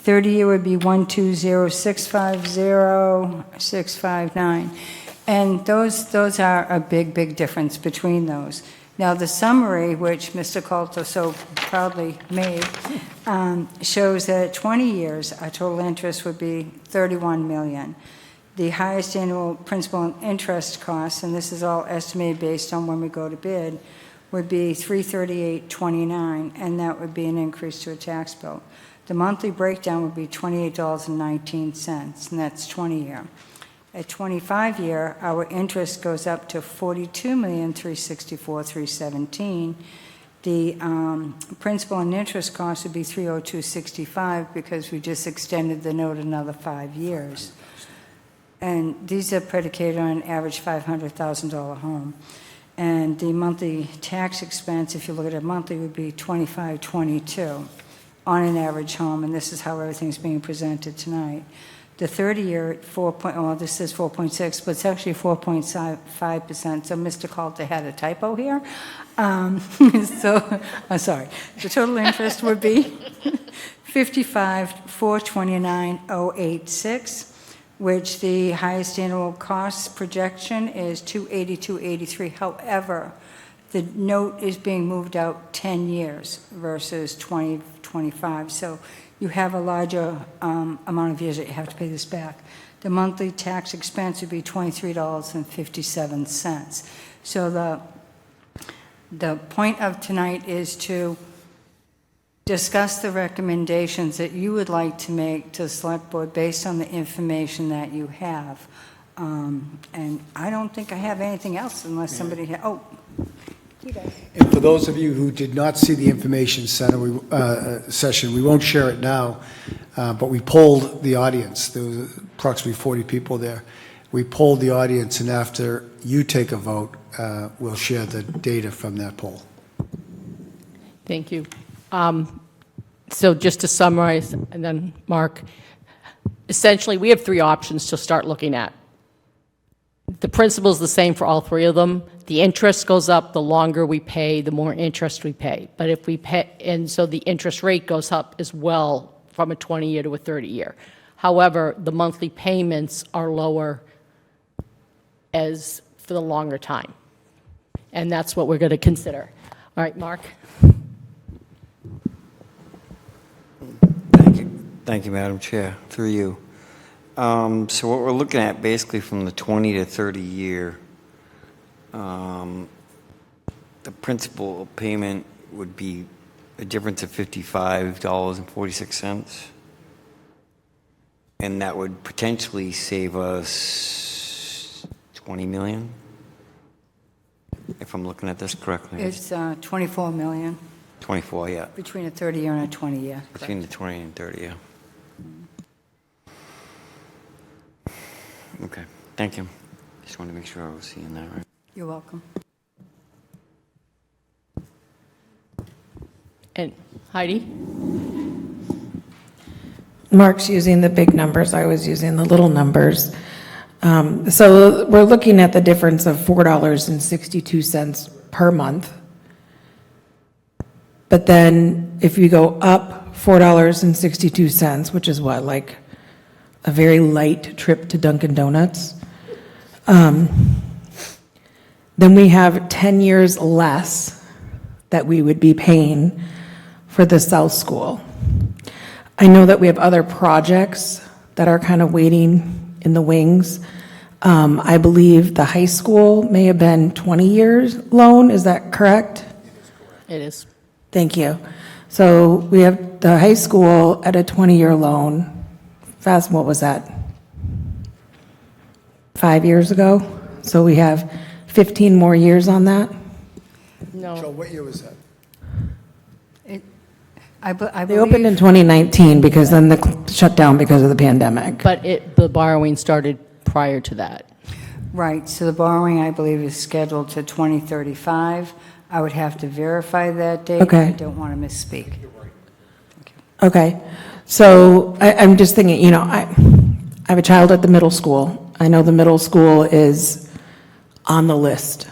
30-year would be $120,650,659. And those are a big difference between those. Now, the summary, which Mr. Coulter so proudly made, shows that at 20 years, our total interest would be $31 million. The highest annual principal and interest costs, and this is all estimated based on when we go to bid, would be $338.29, and that would be an increase to a tax bill. The monthly breakdown would be $28.19, and that's 20-year. At 25-year, our interest goes up to $42,364,317. The principal and interest cost would be $302.65 because we just extended the note another 5 years. And these are predicated on an average $500,000 home. And the monthly tax expense, if you look at it monthly, would be $25.22 on an average home, and this is how everything's being presented tonight. The 30-year, this says 4.6, but it's actually 4.5%, so Mr. Coulter had a typo here. I'm sorry. The total interest would be $55,429,086, which the highest annual cost projection is $282.83. However, the note is being moved out 10 years versus 2025, so you have a larger amount of years that you have to pay this back. The monthly tax expense would be $23.57. So the point of tonight is to discuss the recommendations that you would like to make to the Select Board based on the information that you have. And I don't think I have anything else unless somebody And for those of you who did not see the information center session, we won't share it now, but we polled the audience. There was approximately 40 people there. We polled the audience, and after you take a vote, we'll share the data from that poll. Thank you. So just to summarize, and then Mark, essentially, we have three options to start looking at. The principle is the same for all three of them. The interest goes up, the longer we pay, the more interest we pay. But if we pay, and so the interest rate goes up as well from a 20-year to a 30-year. However, the monthly payments are lower as for the longer time. And that's what we're going to consider. All right, Mark? Thank you, Madam Chair. Through you. So what we're looking at basically from the 20 to 30 year, the principal payment would be a difference of $55.46. And that would potentially save us $20 million, if I'm looking at this correctly. It's $24 million 24, yeah. between a 30-year and a 20-year. Between the 20 and 30, yeah. Okay, thank you. Just wanted to make sure I was seeing that right. You're welcome. And Heidi? Mark's using the big numbers, I was using the little numbers. So we're looking at the difference of $4.62 per month. But then if you go up $4.62, which is what, like a very light trip to Dunkin' Donuts, then we have 10 years less that we would be paying for the South School. I know that we have other projects that are kind of waiting in the wings. I believe the high school may have been 20 years loan, is that correct? It is. Thank you. So we have the high school at a 20-year loan. Fast, what was that? 5 years ago? So we have 15 more years on that? No. Joe, what year was that? I They opened in believe, 2019 because then the shut down because of the pandemic. But the borrowing started prior to that. right, so the borrowing, I believe, is scheduled to 2035. I would have to verify that date. Okay. I don't want to misspeak. Okay, so I'm just thinking, you know, I have a child at the middle school. I know the middle school is on the list.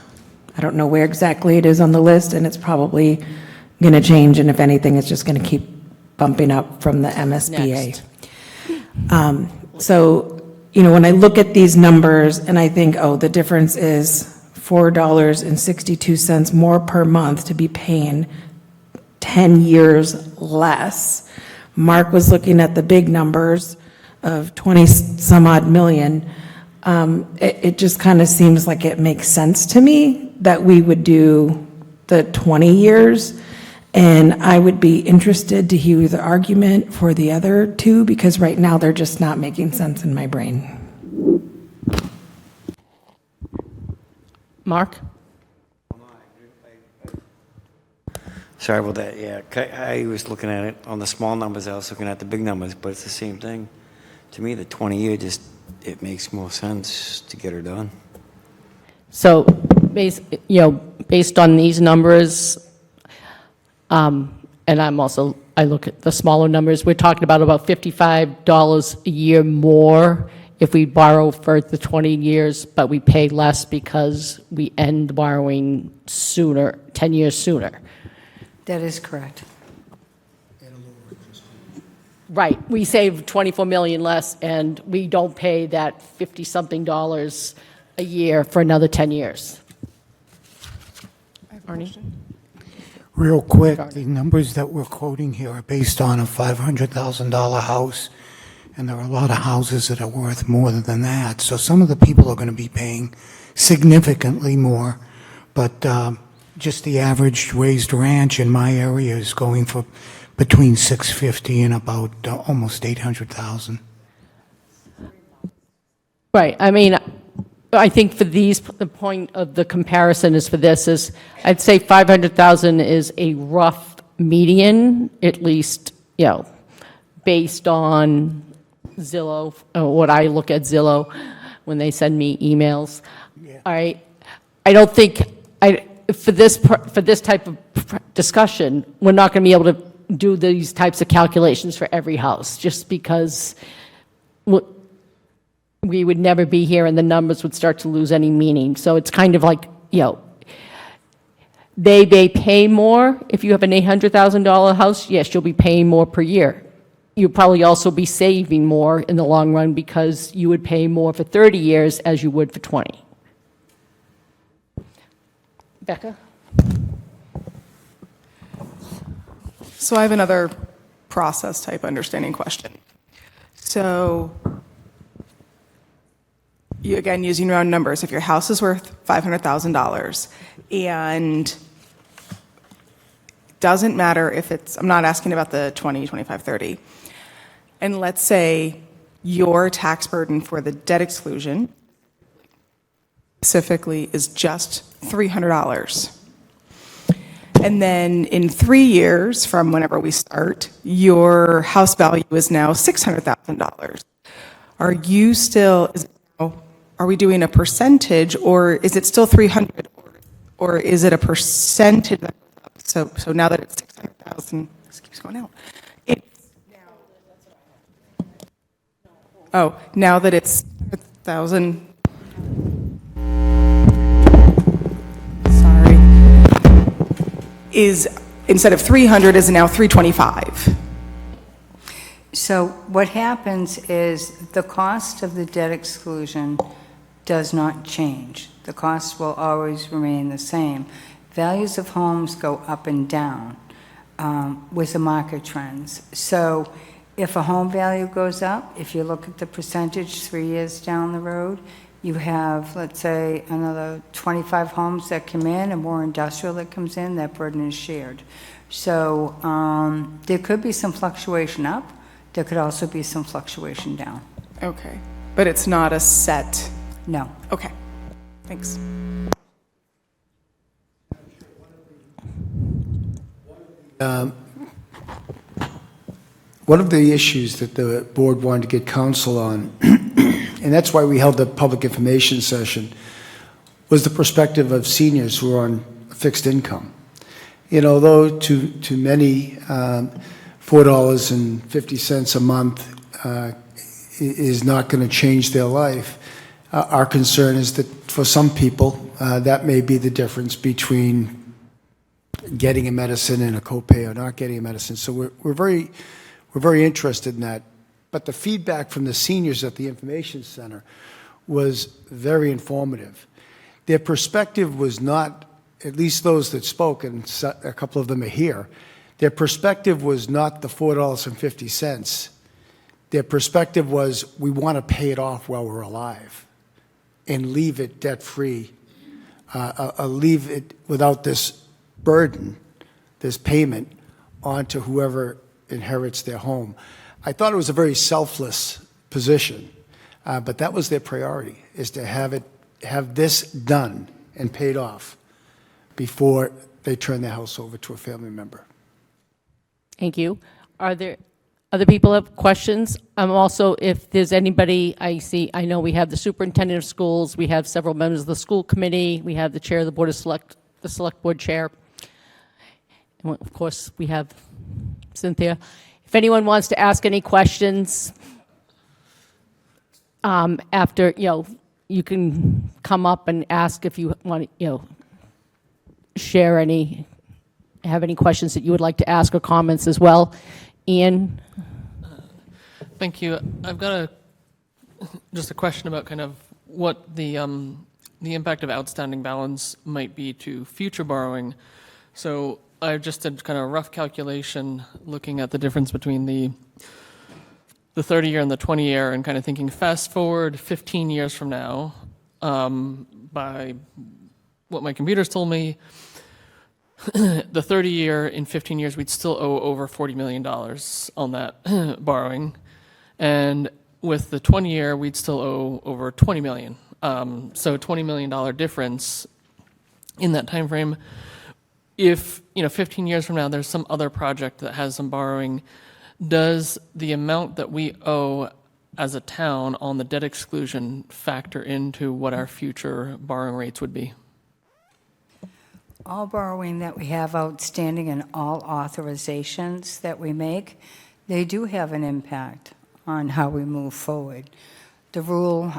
I don't know where exactly it is on the list, and it's probably going to change, and if anything, it's just going to keep bumping up from the MSBA. So, you know, when I look at these numbers and I think, oh, the difference is $4.62 more per month to be paying 10 years less. Mark was looking at the big numbers of 20 some odd million. It just kind of seems like it makes sense to me that we would do the 20 years. And I would be interested to hear the argument for the other two, because right now they're just not making sense in my brain. Mark? Sorry about that, yeah. I was looking at it on the small numbers, I was looking at the big numbers, but it's the same thing. To me, the 20-year just, it makes more sense to get her done. So, based on these numbers, and I look at the smaller numbers, we're talking about $55 a year more if we borrow for the 20 years, but we pay less because we end borrowing sooner, 10 years sooner. That is correct. Right, we save 24 million less, and we don't pay that 50-something dollars a year for another 10 years. Arnie? Real quick, the numbers that we're quoting here are based on a $500,000 house, and there are a lot of houses that are worth more than that. So some of the people are going to be paying significantly more, but just the average raised ranch in my area is going for between $650,000 and about almost $800,000. Right, I mean, I think for these, the point of the comparison is for this is, I'd say 500,000 is a rough median, at least, you know, based on Zillow, what I look at Zillow when they send me emails. All right, I don't think, for this type of discussion, we're not going to be able to do these types of calculations for every house, just because we would never be here and the numbers would start to lose any meaning. So it's kind of like, you know, they may pay more. If you have an $800,000 house, yes, you'll be paying more per year. You'll probably also be saving more in the long run because you would pay more for 30 years as you would for 20. Becca? So I have another process type understanding question. So you, again, using round numbers, if your house is worth $500,000 and doesn't matter if it's, I'm not asking about the 20, 25, 30, and let's say your tax burden for the debt exclusion specifically is just $300. And then in 3 years from whenever we start, your house value is now $600,000. Are you still, are we doing a percentage, or is it still 300, or is it a percentage? So now that it's 600,000, this keeps going out. Oh, now that it's 1,000. Sorry. Is, instead of 300, is now 325. So what happens is the cost of the debt exclusion does not change. The cost will always remain the same. Values of homes go up and down with the market trends. So if a home value goes up, if you look at the percentage 3 years down the road, you have, let's say, another 25 homes that come in and more industrial that comes in, that burden is shared. So there could be some fluctuation up. There could also be some fluctuation down. Okay. But it's not a set. No. Okay. Thanks. One of the issues that the board wanted to get counsel on, and that's why we held the public information session, was the perspective of seniors who are on fixed income. And although to many, $4.50 a month is not going to change their life, our concern is that for some people, that may be the difference between getting a medicine and a copay or not getting a medicine. So we're very interested in that. But the feedback from the seniors at the information center was very informative. Their perspective was not, at least those that spoke, and a couple of them are here, their perspective was not the $4.50. Their perspective was, we want to pay it off while we're alive and leave it debt-free, leave it without this burden, this payment, onto whoever inherits their home. I thought it was a very selfless position, but that was their priority, is to have this done and paid off before they turn their house over to a family member. Thank you. Are there other people have questions? Also, if there's anybody, I know we have the superintendent of schools, we have several members of the school committee, we have the chair of the board of the select board chair. And of course, we have Cynthia. If anyone wants to ask any questions, after, you can come up and ask if you want to, have any questions that you would like to ask or comments as well. Ian? Thank you. I've got just a question about kind of what the impact of outstanding balance might be to future borrowing. So I just did kind of a rough calculation looking at the difference between the 30-year and the 20-year and kind of thinking fast forward 15 years from now, by what my computers told me, the 30-year in 15 years, we'd still owe over $40 million on that borrowing. And with the 20-year, we'd still owe over $20 million. So $20 million difference in that time frame. If, 15 years from now, there's some other project that has some borrowing, does the amount that we owe as a town on the debt exclusion factor into what our future borrowing rates would be? All borrowing that we have outstanding and all authorizations that we make, they do have an impact on how we move forward. The rule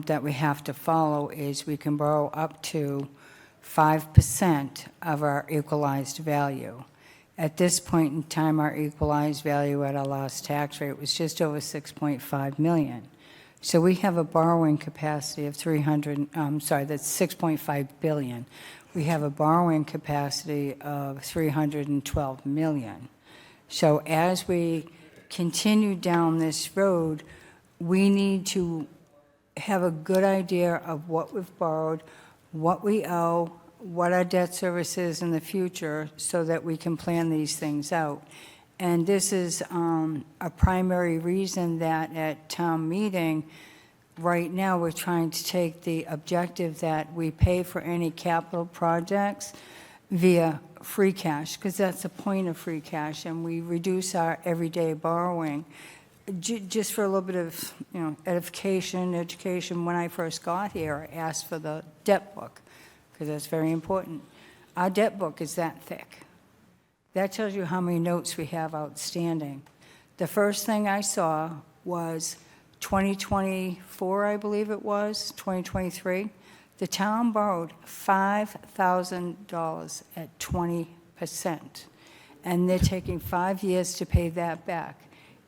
that we have to follow is we can borrow up to 5% of our equalized value. At this point in time, our equalized value at our last tax rate was just over $6.5 million. So we have a borrowing capacity of that's $6.5 billion. We have a borrowing capacity of $312 million. So as we continue down this road, we need to have a good idea of what we've borrowed, what we owe, what our debt service is in the future, so that we can plan these things out. And this is a primary reason that at town meeting, right now, we're trying to take the objective that we pay for any capital projects via free cash, because that's the point of free cash, and we reduce our everyday borrowing. Just for a little bit of education, when I first got here, I asked for the debt book, because that's very important. Our debt book is that thick. That tells you how many notes we have outstanding. The first thing I saw was 2024, I believe it was, 2023, the town borrowed $5,000 at 20%, and they're taking 5 years to pay that back.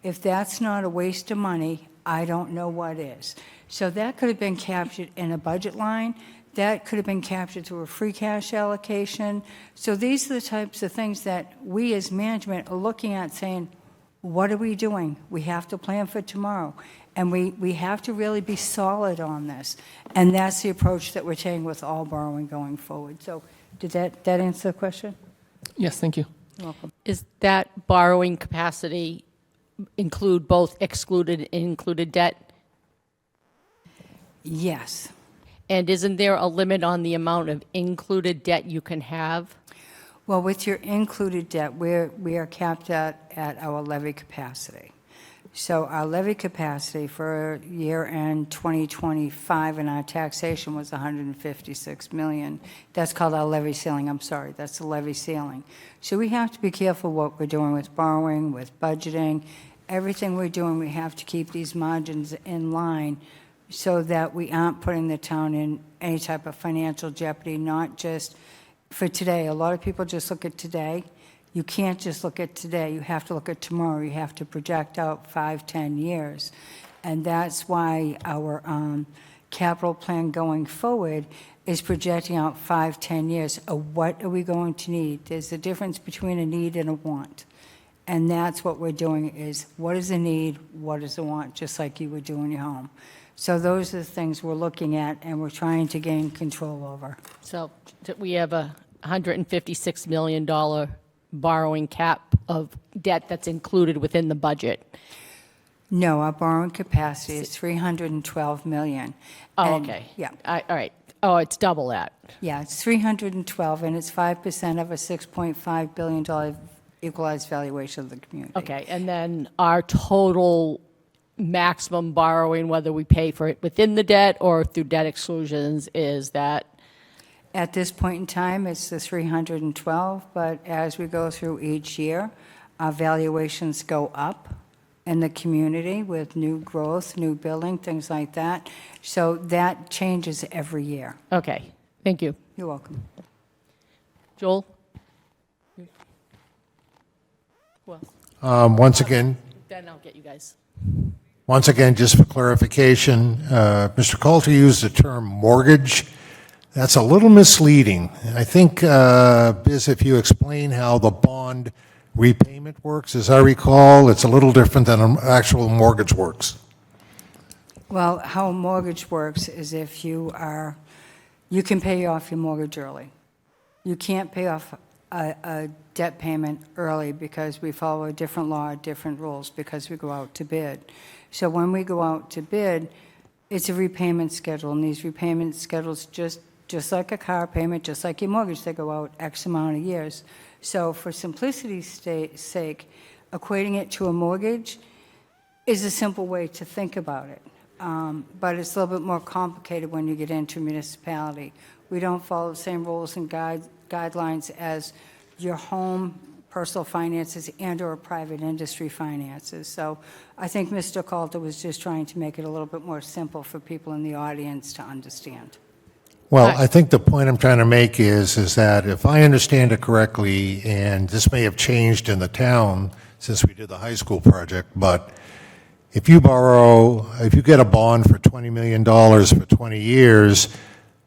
If that's not a waste of money, I don't know what is. So that could have been captured in a budget line. That could have been captured through a free cash allocation. So these are the types of things that we as management are looking at saying, what are we doing? We have to plan for tomorrow. And we have to really be solid on this. And that's the approach that we're taking with all borrowing going forward. So did that answer the question? Yes, thank you. You're welcome. Is that borrowing capacity include both excluded and included debt? Yes. And isn't there a limit on the amount of included debt you can have? Well, with your included debt, we are capped at our levy capacity. So our levy capacity for year-end 2025 in our taxation was 156 million. That's called our levy ceiling, I'm sorry, that's the levy ceiling. So we have to be careful what we're doing with borrowing, with budgeting. Everything we're doing, we have to keep these margins in line so that we aren't putting the town in any type of financial jeopardy, not just for today. A lot of people just look at today. You can't just look at today. You have to look at tomorrow. You have to project out 5, 10 years. And that's why our capital plan going forward is projecting out 5, 10 years of what are we going to need. There's a difference between a need and a want. And that's what we're doing is what is a need, what is a want, just like you would do in your home. So those are the things we're looking at and we're trying to gain control over. So we have a $156 million borrowing cap of debt that's included within the budget. No, our borrowing capacity is 312 million. Oh, And- okay. Yeah, All right. Oh, it's double that. yeah, it's 312, and it's 5% of a $6.5 billion equalized valuation of the community. Okay, and then our total maximum borrowing, whether we pay for it within the debt or through debt exclusions, is that? At this point in time, it's the 312, but as we go through each year, our valuations go up in the community with new growth, new building, things like that. So that changes every year. Okay, thank you. You're welcome. Joel? Who else? Once again, Then I'll get you guys. just for clarification, Mr. Coulter used the term mortgage. That's a little misleading. I think, Biz, if you explain how the bond repayment works, as I recall, it's a little different than an actual mortgage works. Well, how a mortgage works is if you can pay off your mortgage early. You can't pay off a debt payment early because we follow a different law, different rules, because we go out to bid. So when we go out to bid, it's a repayment schedule, and these repayment schedules, just like a car payment, just like your mortgage, they go out X amount of years. So for simplicity's sake, equating it to a mortgage is a simple way to think about it. But it's a little bit more complicated when you get into municipality. We don't follow the same rules and guidelines as your home, personal finances, and/or private industry finances. So I think Mr. Coulter was just trying to make it a little bit more simple for people in the audience to understand. Well, I think the point I'm trying to make is that if I understand it correctly, and this may have changed in the town since we did the high school project, but if you get a bond for $20 million for 20 years,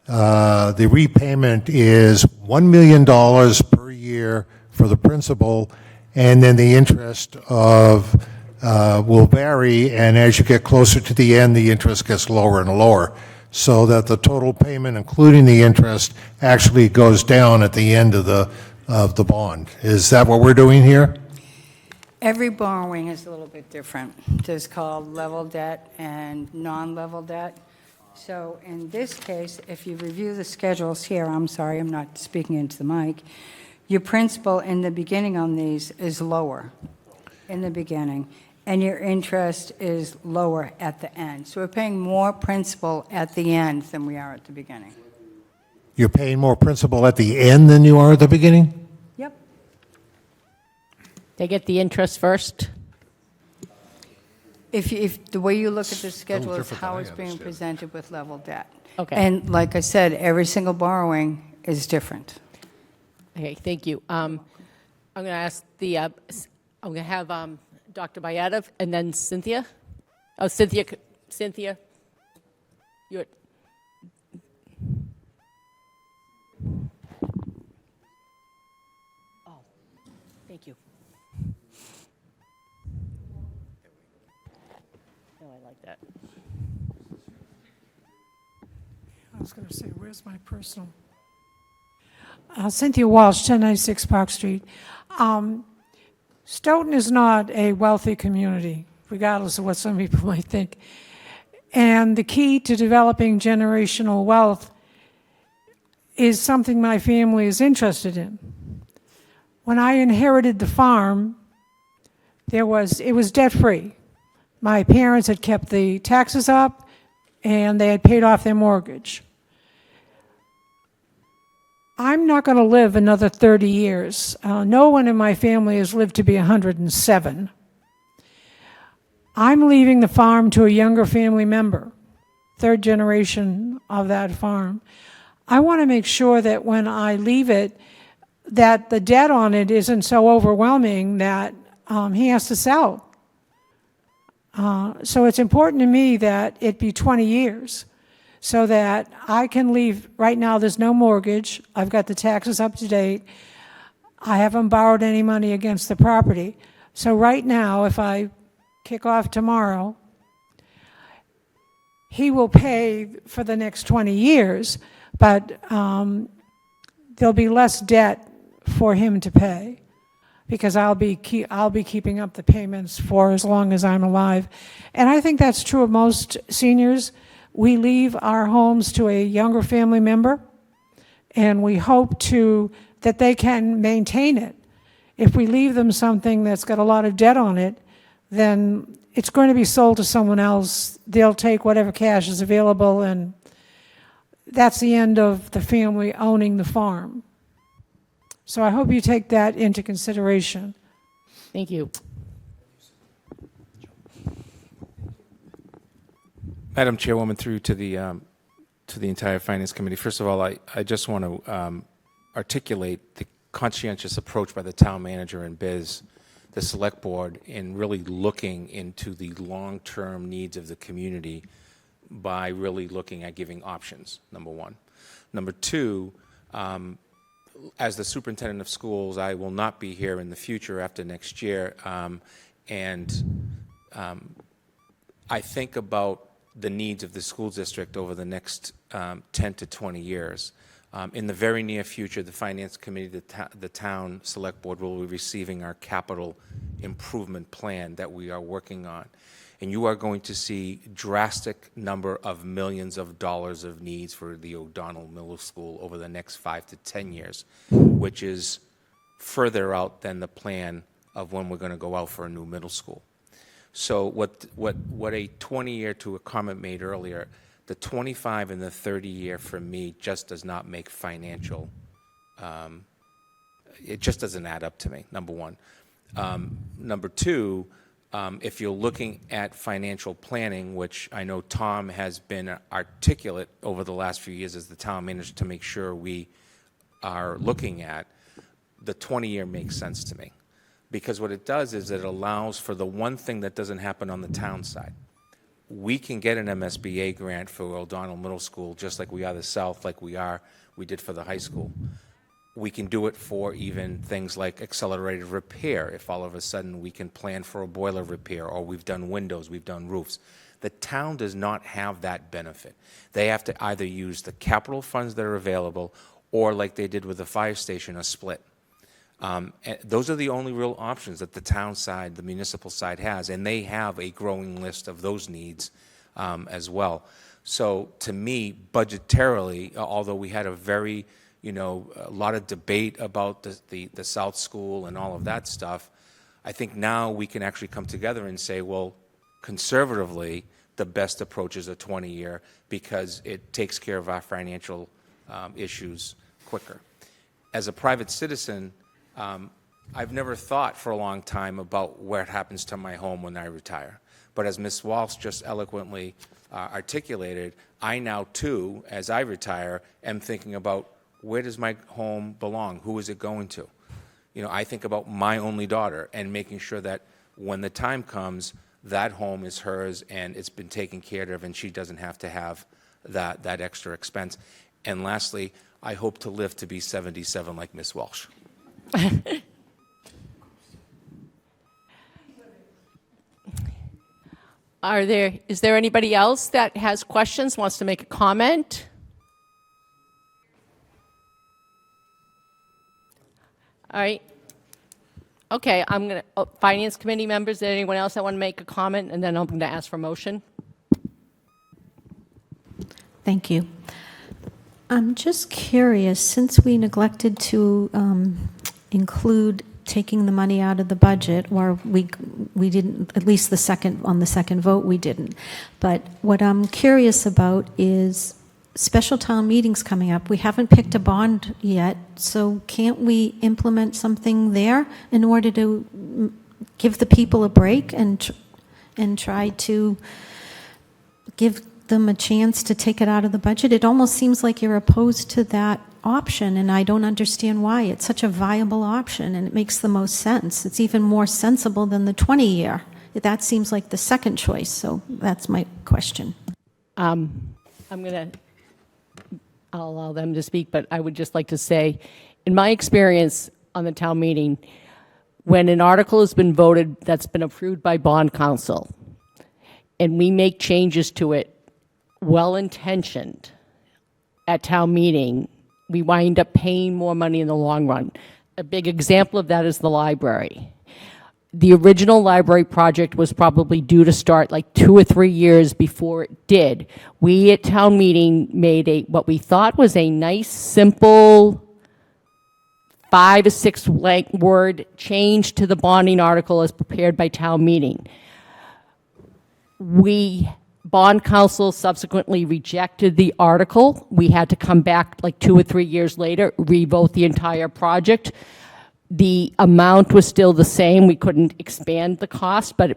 the repayment is $1 million per year for the principal, and then the interest will vary, and as you get closer to the end, the interest gets lower and lower, so that the total payment, including the interest, actually goes down at the end of the bond. Is that what we're doing here? Every borrowing is a little bit different. There's called level debt and non-level debt. So in this case, if you review the schedules here, I'm sorry, I'm not speaking into the mic, your principal in the beginning on these is lower in the beginning, and your interest is lower at the end. So we're paying more principal at the end than we are at the beginning. You're paying more principal at the end than you are at the beginning? Yep. They get the interest first? If the way you look at the schedule is different than how I it's being understood. presented with level debt. Okay. And like I said, every single borrowing is different. Okay, thank you. I'm going to ask I'm going to have Dr. Bayadov and then Cynthia. Oh, Cynthia, you're. Oh, thank you. Oh, I like that. I was going to say, where's my personal? Cynthia Walsh, 1096 Park Street. Stoughton is not a wealthy community, regardless of what some people might think. And the key to developing generational wealth is something my family is interested in. When I inherited the farm, it was debt-free. My parents had kept the taxes up, and they had paid off their mortgage. I'm not going to live another 30 years. No one in my family has lived to be 107. I'm leaving the farm to a younger family member, third generation of that farm. I want to make sure that when I leave it, that the debt on it isn't so overwhelming that he has to sell. So it's important to me that it be 20 years. So that I can leave, right now there's no mortgage, I've got the taxes up to date, I haven't borrowed any money against the property. So right now, if I kick off tomorrow, he will pay for the next 20 years, but there'll be less debt for him to pay because I'll be keeping up the payments for as long as I'm alive. And I think that's true of most seniors. We leave our homes to a younger family member, and we hope that they can maintain it. If we leave them something that's got a lot of debt on it, then it's going to be sold to someone else. They'll take whatever cash is available, and that's the end of the family owning the farm. So I hope you take that into consideration. Thank you. Madam Chairwoman, through to the entire Finance Committee. First of all, I just want to articulate the conscientious approach by the town manager and Biz, the select board, in really looking into the long-term needs of the community by really looking at giving options, number one. Number two, as the superintendent of schools, I will not be here in the future after next year, and I think about the needs of the school district over the next 10 to 20 years. In the very near future, the Finance Committee, the Town Select Board will be receiving our capital improvement plan that we are working on. And you are going to see drastic number of millions of dollars of needs for the O'Donnell Middle School over the next 5 to 10 years, which is further out than the plan of when we're going to go out for a new middle school. So what a 20-year, to a comment made earlier, the 25 and the 30-year for me just does not make financial, it just doesn't add up to me, number one. Number two, if you're looking at financial planning, which I know Tom has been articulate over the last few years as the town manager to make sure we are looking at, the 20-year makes sense to me. Because what it does is it allows for the one thing that doesn't happen on the town side. We can get an MSBA grant for O'Donnell Middle School, just like we are the South, like we did for the high school. We can do it for even things like accelerated repair, if all of a sudden we can plan for a boiler repair, or we've done windows, we've done roofs. The town does not have that benefit. They have to either use the capital funds that are available, or like they did with the fire station, a split. Those are the only real options that the town side, the municipal side has, and they have a growing list of those needs as well. So to me, budgetarily, although we had a very, a lot of debate about the South School and all of that stuff, I think now we can actually come together and say, well, conservatively, the best approach is a 20-year because it takes care of our financial issues quicker. As a private citizen, I've never thought for a long time about what happens to my home when I retire. But as Ms. Walsh just eloquently articulated, I now too, as I retire, am thinking about, where does my home belong? Who is it going to? You know, I think about my only daughter and making sure that when the time comes, that home is hers and it's been taken care of and she doesn't have to have that extra expense. And lastly, I hope to live to be 77 like Miss Walsh. Is there anybody else that has questions, wants to make a comment? All right. Okay, I'm going to, Finance Committee members, is there anyone else that want to make a comment? And then I'm going to ask for a motion. Thank you. I'm just curious, since we neglected to include taking the money out of the budget, or we didn't, at least on the second vote, we didn't. But what I'm curious about is special town meetings coming up. We haven't picked a bond yet, so can't we implement something there in order to give the people a break and try to give them a chance to take it out of the budget? It almost seems like you're opposed to that option, and I don't understand why. It's such a viable option, and it makes the most sense. It's even more sensible than the 20-year. That seems like the second choice, so that's my question. I'll allow them to speak, but I would just like to say, in my experience on the town meeting, when an article has been voted that's been approved by bond council, and we make changes to it, well-intentioned, at town meeting, we wind up paying more money in the long run. A big example of that is the library. The original library project was probably due to start like 2 or 3 years before it did. We at town meeting made what we thought was a nice, simple 5 or 6 word change to the bonding article as prepared by town meeting. Bond council subsequently rejected the article. We had to come back like 2 or 3 years later, revote the entire project. The amount was still the same. We couldn't expand the cost, but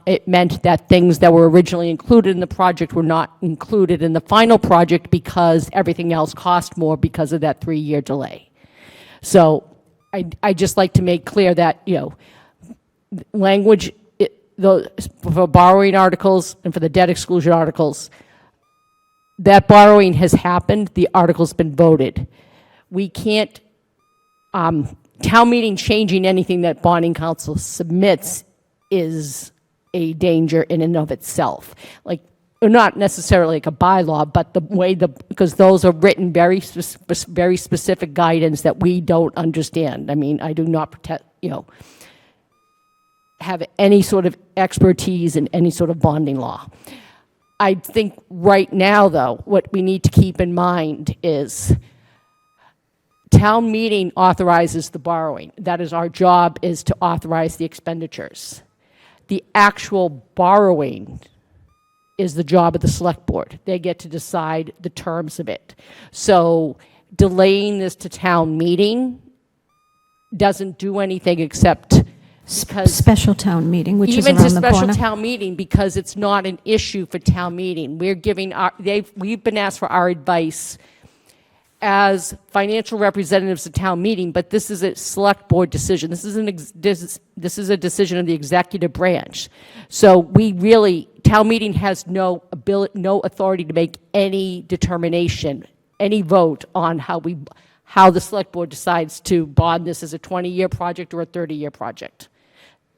it meant that things that were originally included in the project were not included in the final project because everything else cost more because of that 3-year delay. So I just like to make clear that, language for borrowing articles and for the debt exclusion articles, that borrowing has happened. The article's been voted. We can't, town meeting changing anything that bonding council submits is a danger in and of itself. Like, not necessarily like a bylaw, but the way because those are written very specific guidance that we don't understand. I mean, I do not have any sort of expertise in any sort of bonding law. I think right now, though, what we need to keep in mind is town meeting authorizes the borrowing. That is our job, is to authorize the expenditures. The actual borrowing is the job of the select board. They get to decide the terms of it. So delaying this to town meeting doesn't do anything except because special town meeting, which is around the corner. Even to special town meeting, because it's not an issue for town meeting. We're giving we've been asked for our advice as financial representatives of town meeting, but this is a select board decision. This is a decision of the executive branch. So town meeting has no authority to make any determination, any vote on how the select board decides to bond this as a 20-year project or a 30-year project.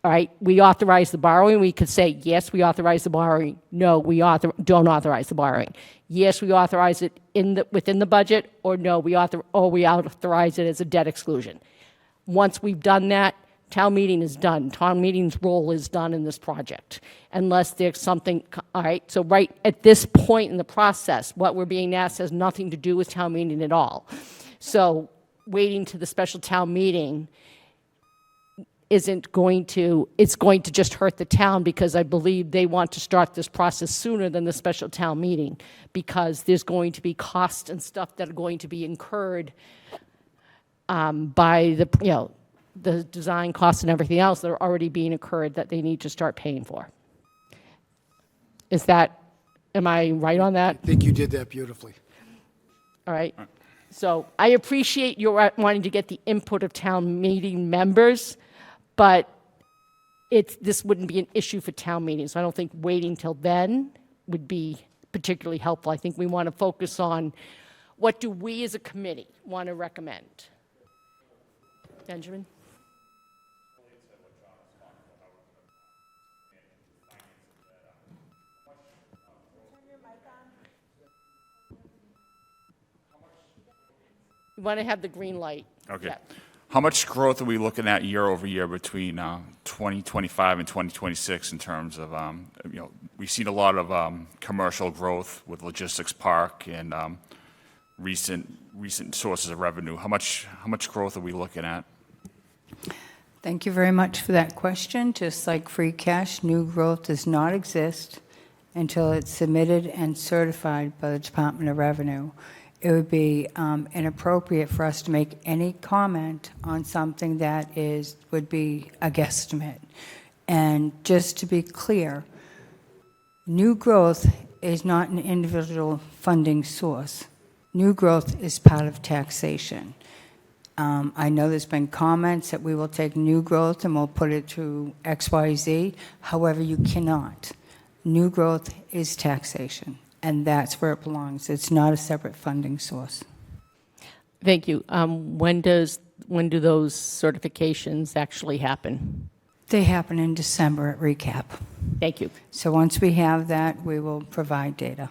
All right, we authorize the borrowing. We could say, yes, we authorize the borrowing. No, we don't authorize the borrowing. Yes, we authorize it within the budget, or no, we authorize it as a debt exclusion. Once we've done that, town meeting is done. Town meeting's role is done in this project, unless there's something. All right, so right at this point in the process, what we're being asked has nothing to do with town meeting at all. So waiting to the special town meeting it's going to just hurt the town, because I believe they want to start this process sooner than the special town meeting, because there's going to be costs and stuff that are going to be incurred by the design costs and everything else that are already being incurred that they need to start paying for. Am I right on that? I think you did that beautifully. All right. So I appreciate your wanting to get the input of town meeting members, but this wouldn't be an issue for town meetings. I don't think waiting till then would be particularly helpful. I think we want to focus on what do we as a committee want to recommend. Benjamin? You want to have the green light. Okay. Yeah. How much growth are we looking at year over year between 2025 and 2026 in terms of, we've seen a lot of commercial growth with logistics park and recent sources of revenue. How much growth are we looking at? Thank you very much for that question. Just like free cash, new growth does not exist until it's submitted and certified by the Department of Revenue. It would be inappropriate for us to make any comment on something that would be a guesstimate. And just to be clear, new growth is not an individual funding source. New growth is part of taxation. I know there's been comments that we will take new growth and we'll put it to XYZ. However, you cannot. New growth is taxation, and that's where it belongs. It's not a separate funding source. Thank you. When do those certifications actually happen? They happen in December at recap. Thank you. So once we have that, we will provide data.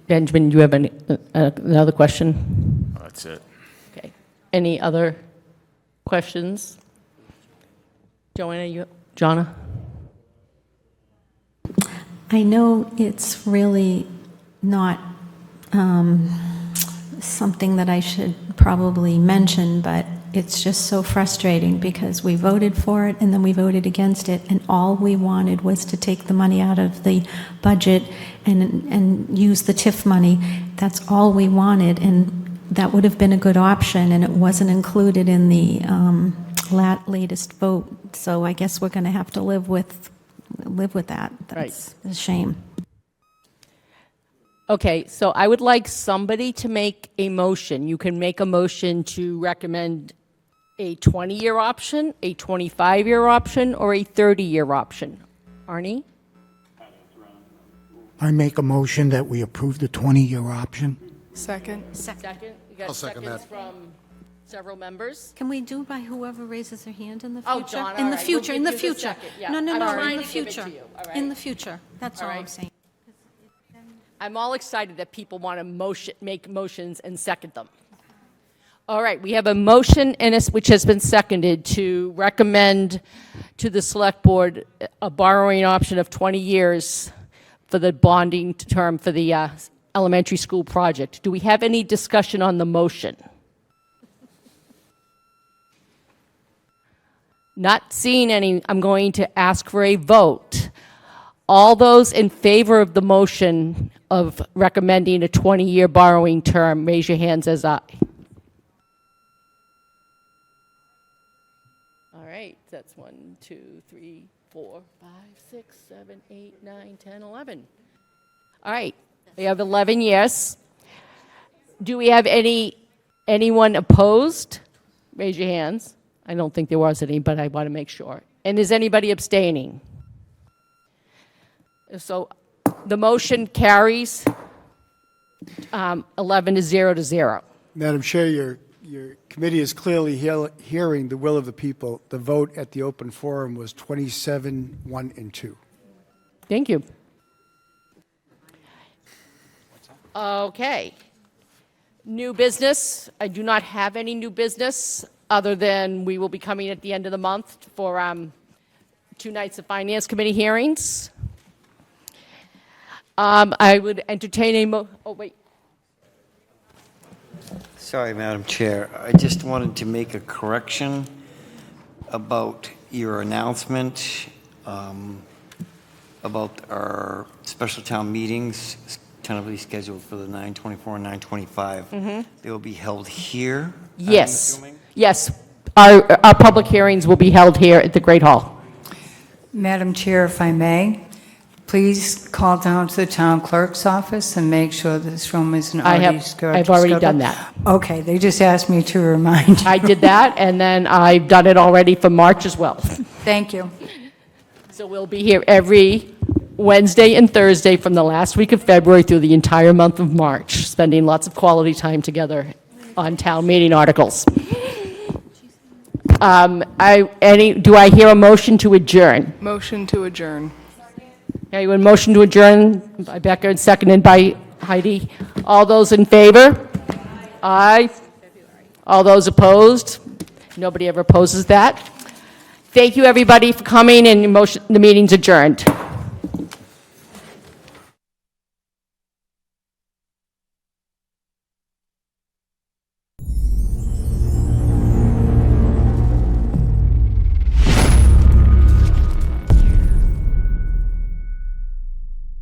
Benjamin, do you have another question? That's it. Okay. Any other questions? Jonna? I know it's really not something that I should probably mention, but it's just so frustrating because we voted for it and then we voted against it, and all we wanted was to take the money out of the budget and use the TIF money. That's all we wanted, and that would have been a good option, and it wasn't included in the latest vote. So I guess we're going to have to live with that. That's a shame. Okay, so I would like somebody to make a motion. You can make a motion to recommend a 20-year option, a 25-year option, or a 30-year option. Arnie? I make a motion that we approve the 20-year option. Second. Second. You got I'll second seconds that. from several members? Can we do by whoever raises their hand in the Oh, future? John, In all the right. future, We'll in the give you the future. second, yeah. No, I'm in trying the to give it to future. you, all right? In the future. That's All all I'm right. saying. I'm all excited that people want to make motions and second them. All right, we have a motion which has been seconded to recommend to the select board a borrowing option of 20 years for the bonding term for the elementary school project. Do we have any discussion on the motion? Not seeing any, I'm going to ask for a vote. All those in favor of the motion of recommending a 20-year borrowing term, raise your hands as aye. All right, that's 1, 2, 3, 4, 5, 6, 7, 8, 9, 10, 11. All right, we have 11 yes. Do we have anyone opposed? Raise your hands. I don't think there was any, but I want to make sure. And is anybody abstaining? So the motion carries 11 to 0. Madam Chair, your committee is clearly hearing the will of the people. The vote at the open forum was 27, 1, and 2. Thank you. Okay. New business. I do not have any new business other than we will be coming at the end of the month for 2 nights of Finance Committee hearings. I would entertain oh, wait. Sorry, Madam Chair. I just wanted to make a correction about your announcement about our special town meetings tentatively scheduled for the 9/24 and 9/25. They will be held here, Yes. I'm assuming? Yes. Our public hearings will be held here at the Great Hall. Madam Chair, if I may, please call down to the town clerk's office and make sure this room isn't already scheduled. I've already done that. Okay, they just asked me to remind you. I did that, and then I've done it already for March as well. Thank you. So we'll be here every Wednesday and Thursday from the last week of February through the entire month of March, spending lots of quality time together on town meeting articles. Do I hear a motion to adjourn? Motion to adjourn. Okay, a motion to adjourn by Becca and seconded by Heidi. All those in favor? Aye. All those opposed? Nobody ever opposes that. Thank you, everybody, for coming, and the meeting's adjourned.